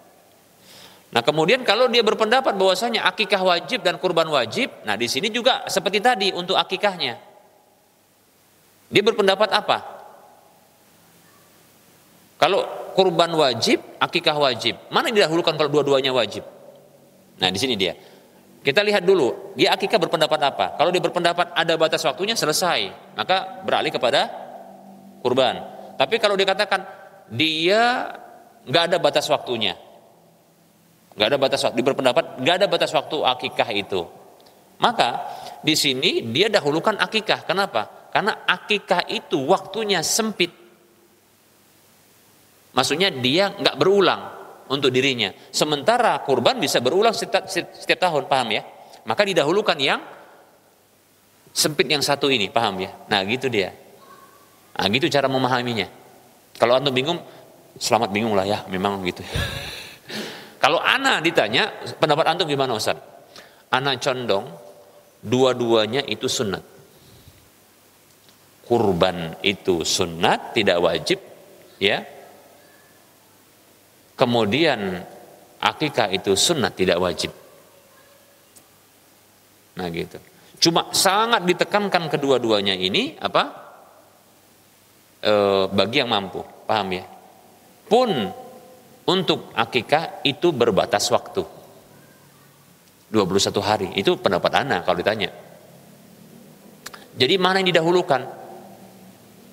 Nah, kemudian kalau dia berpendapat bahwasanya akikah wajib dan kurban wajib, nah di sini juga seperti tadi untuk akikahnya. Dia berpendapat apa? Kalau kurban wajib, akikah wajib. Mana yang didahulukan kalau dua-duanya wajib? Nah, di sini dia. Kita lihat dulu, dia akikah berpendapat apa? Kalau dia berpendapat ada batas waktunya, selesai. Maka beralih kepada kurban. Tapi kalau dikatakan dia nggak ada batas waktunya, nggak ada batas waktu, berpendapat nggak ada batas waktu akikah itu, maka di sini dia dahulukan akikah. Kenapa? Karena akikah itu waktunya sempit. Maksudnya dia nggak berulang untuk dirinya. Sementara kurban bisa berulang setiap tahun, paham ya? Maka didahulukan yang sempit yang satu ini, paham ya? Nah gitu dia. Nah gitu cara memahaminya. Kalau antum bingung, selamat bingung lah ya, memang gitu. Kalau ana ditanya, pendapat antum gimana Ustaz? Ana condong, dua-duanya itu sunnat. Kurban itu sunnat, tidak wajib, ya. Kemudian akikah itu sunnat, tidak wajib. Nah gitu. Cuma sangat ditekankan kedua-duanya ini bagi yang mampu, paham ya? Pun untuk akikah itu berbatas waktu 21 hari. Itu pendapat ana kalau ditanya. Jadi mana yang didahulukan?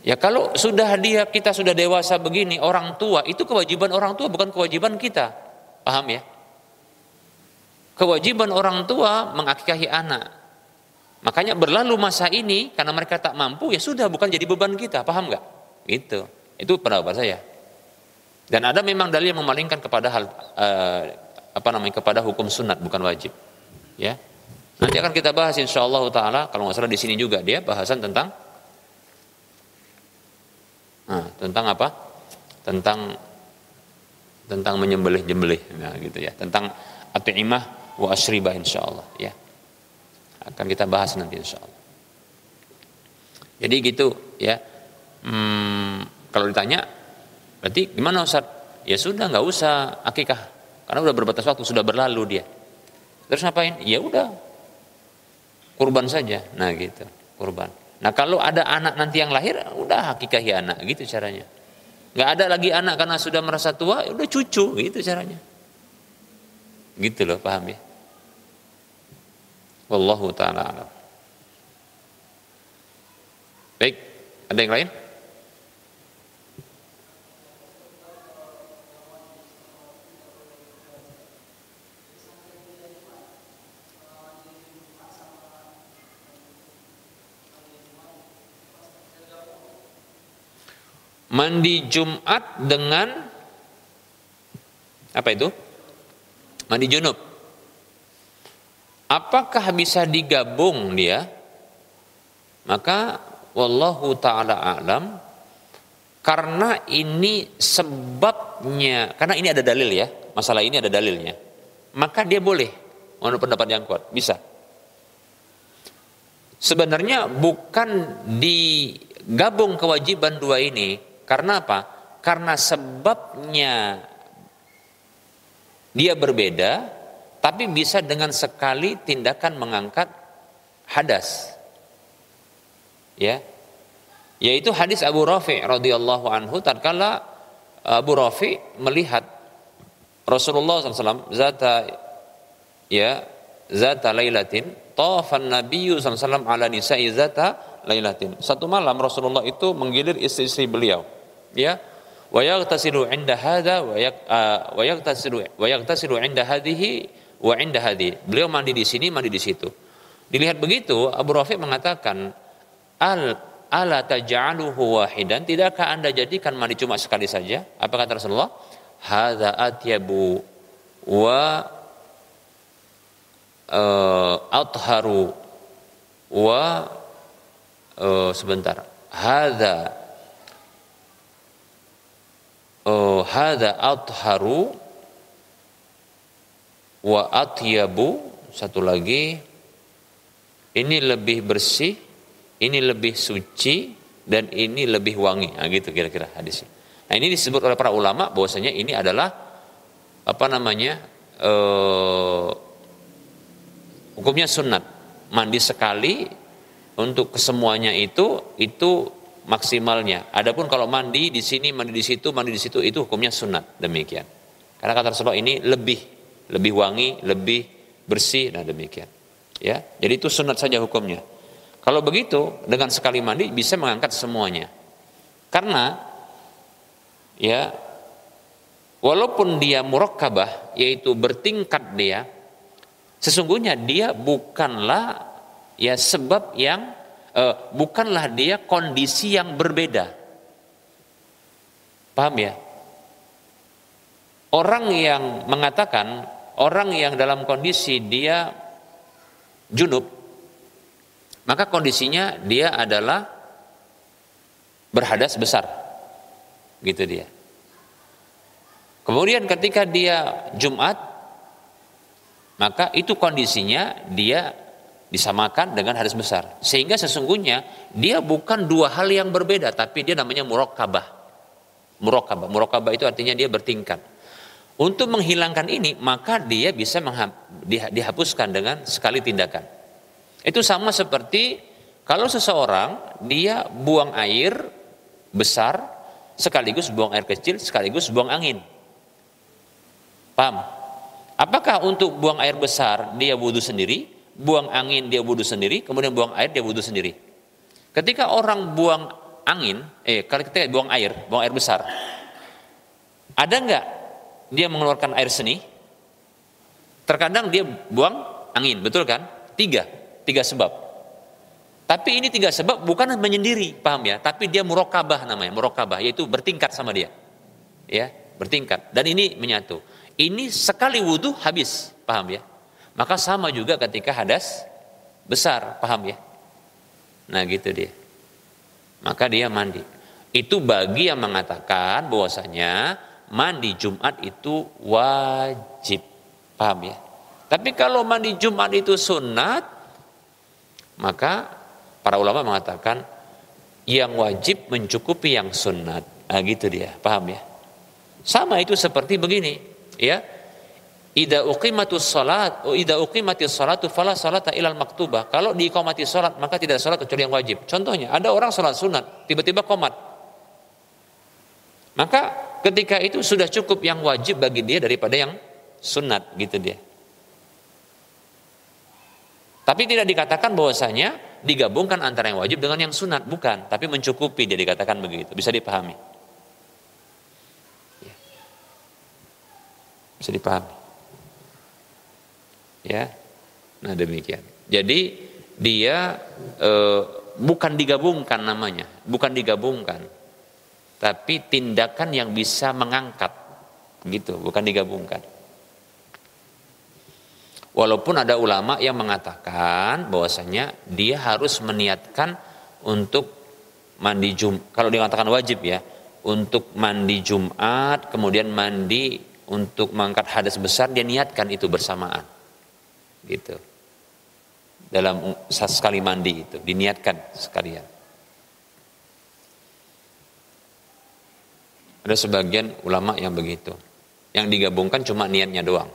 Ya kalau kita sudah dewasa begini, orang tua, itu kewajiban orang tua, bukan kewajiban kita. Paham ya? Kewajiban orang tua mengakikahi anak. Makanya berlalu masa ini karena mereka tak mampu, ya sudah, bukan jadi beban kita, paham nggak? Gitu. Itu pendapat saya. Dan ada memang dalil yang memalingkan kepada kepada hukum sunat, bukan wajib. Ya. Nanti akan kita bahas insyaallah taala, kalau nggak salah di sini juga dia bahasan tentang apa? Tentang menyembelih-jembelih, nah gitu ya. Tentang at'imah wa asyribah insyaallah, ya. Akan kita bahas nanti insyaallah. Jadi gitu ya. Kalau ditanya berarti gimana Ustaz? Ya sudah, nggak usah akikah karena udah berbatas waktu, sudah berlalu dia. Terus ngapain? Ya udah, kurban saja. Nah gitu, kurban. Nah kalau ada anak nanti yang lahir, udah akikahi anak, gitu caranya. Nggak ada lagi anak karena sudah merasa tua, udah cucu, gitu caranya. Gitu loh, paham ya? Wallahu ta'ala a'lam. Baik, ada yang lain? Mandi Jumat dengan apa itu? Mandi junub. Apakah bisa digabung dia? Maka wallahu taala alam, karena ini sebabnya, karena ini ada dalil ya, masalah ini ada dalilnya. Maka dia boleh, menurut pendapat yang kuat, bisa. Sebenarnya bukan digabung kewajiban dua ini, karena apa? Karena sebabnya dia berbeda, tapi bisa dengan sekali tindakan mengangkat hadas, ya, yaitu hadis Abu Rafi radhiyallahu anhu. Tatkala Abu Rafi melihat Rasulullah SAW zata lailatin, tawafan Nabiyyu SAW ala nisa'i zata lailatin. Satu malam Rasulullah itu menggilir istri-istri beliau, ya. Wa yaghtasilu 'inda hadza wa yaghtasilu 'inda hadhihi wa 'inda hadhi. Beliau mandi di sini, mandi di situ. Dilihat begitu, Abu Rafi mengatakan, ala taj'aluhu wahidan, tidakkah Anda jadikan mandi cuma sekali saja? Apa kata Rasulullah? Hadza atyabu wa atharu wa sebentar. Hadza atharu wa atyabu, satu lagi, ini lebih bersih, ini lebih suci, dan ini lebih wangi. Nah gitu kira-kira hadisnya. Nah ini disebut oleh para ulama bahwasanya ini adalah hukumnya sunat, mandi sekali untuk kesemuanya itu maksimalnya. Adapun kalau mandi di sini, mandi di situ, itu hukumnya sunat, demikian. Karena kata Rasulullah ini lebih wangi, lebih bersih, nah demikian. Ya, jadi itu sunat saja hukumnya. Kalau begitu dengan sekali mandi bisa mengangkat semuanya. Karena ya walaupun dia murakkabah, yaitu bertingkat dia, sesungguhnya dia bukanlah ya sebab yang bukanlah dia kondisi yang berbeda. Paham ya? Orang yang mengatakan, orang yang dalam kondisi dia junub, maka kondisinya dia adalah berhadas besar, gitu dia. Kemudian ketika dia Jumat, maka itu kondisinya dia disamakan dengan hadas besar. Sehingga sesungguhnya dia bukan dua hal yang berbeda, tapi dia namanya murokabah. Murokabah itu artinya dia bertingkat. Untuk menghilangkan ini, maka dia bisa dihapuskan dengan sekali tindakan. Itu sama seperti kalau seseorang dia buang air besar, sekaligus buang air kecil, sekaligus buang angin. Paham? Apakah untuk buang air besar dia wudu sendiri, buang angin dia wudu sendiri, kemudian buang air dia wudu sendiri? Ketika orang buang angin, kalau kita buang air besar, ada enggak dia mengeluarkan air seni? Terkadang dia buang angin, betul kan? Tiga sebab. Tapi ini 3 sebab bukan menyendiri, paham ya? Tapi dia murokabah namanya, murokabah, yaitu bertingkat sama dia, ya, bertingkat. Dan ini menyatu. Ini sekali wudhu habis, paham ya? Maka sama juga ketika hadas besar, paham ya? Nah gitu dia. Maka dia mandi. Itu bagi yang mengatakan bahwasanya mandi Jumat itu wajib, paham ya? Tapi kalau mandi Jumat itu sunat, maka para ulama mengatakan yang wajib mencukupi yang sunat. Nah gitu dia, paham ya? Sama itu seperti begini, ya. Idza uqimatus shalatu fala salata ilal maktubah. Kalau diiqamati salat maka tidak ada salat kecuali yang wajib. Contohnya, ada orang salat sunat, tiba-tiba qomat. Maka ketika itu sudah cukup yang wajib bagi dia daripada yang sunat, gitu dia. Tapi tidak dikatakan bahwasanya digabungkan antara yang wajib dengan yang sunat, bukan, tapi mencukupi, dia dikatakan begitu, bisa dipahami. Bisa dipahami. Ya. Nah, demikian. Jadi dia bukan digabungkan namanya, bukan digabungkan. Tapi tindakan yang bisa mengangkat, gitu, bukan digabungkan. Walaupun ada ulama yang mengatakan bahwasanya dia harus meniatkan untuk mandi Jumat. Kalau dikatakan wajib ya, untuk mandi Jumat, kemudian mandi untuk mengangkat hadas besar, dia niatkan itu bersamaan. Gitu. Dalam sekali mandi itu diniatkan sekalian. Ada sebagian ulama yang begitu. Yang digabungkan cuma niatnya doang.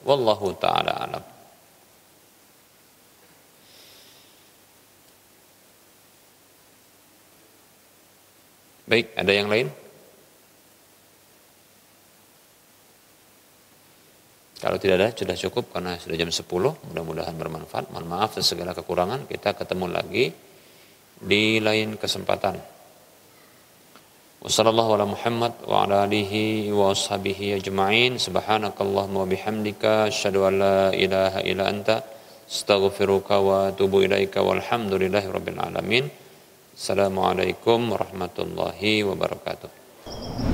Wallahu ta'ala alam. Baik, ada yang lain? Kalau tidak ada, sudah cukup karena sudah jam 10. Mudah-mudahan bermanfaat. Mohon maaf atas segala kekurangan. Kita ketemu lagi di lain kesempatan. Wassallallahu ala Muhammad wa ala alihi wa ashabihi ajma'in. Subhanakallahumma wa bihamdika asyhadu an la ilaha illa anta astaghfiruka wa atubu ilaika walhamdulillahi rabbil alamin. Assalamualaikum warahmatullahi wabarakatuh.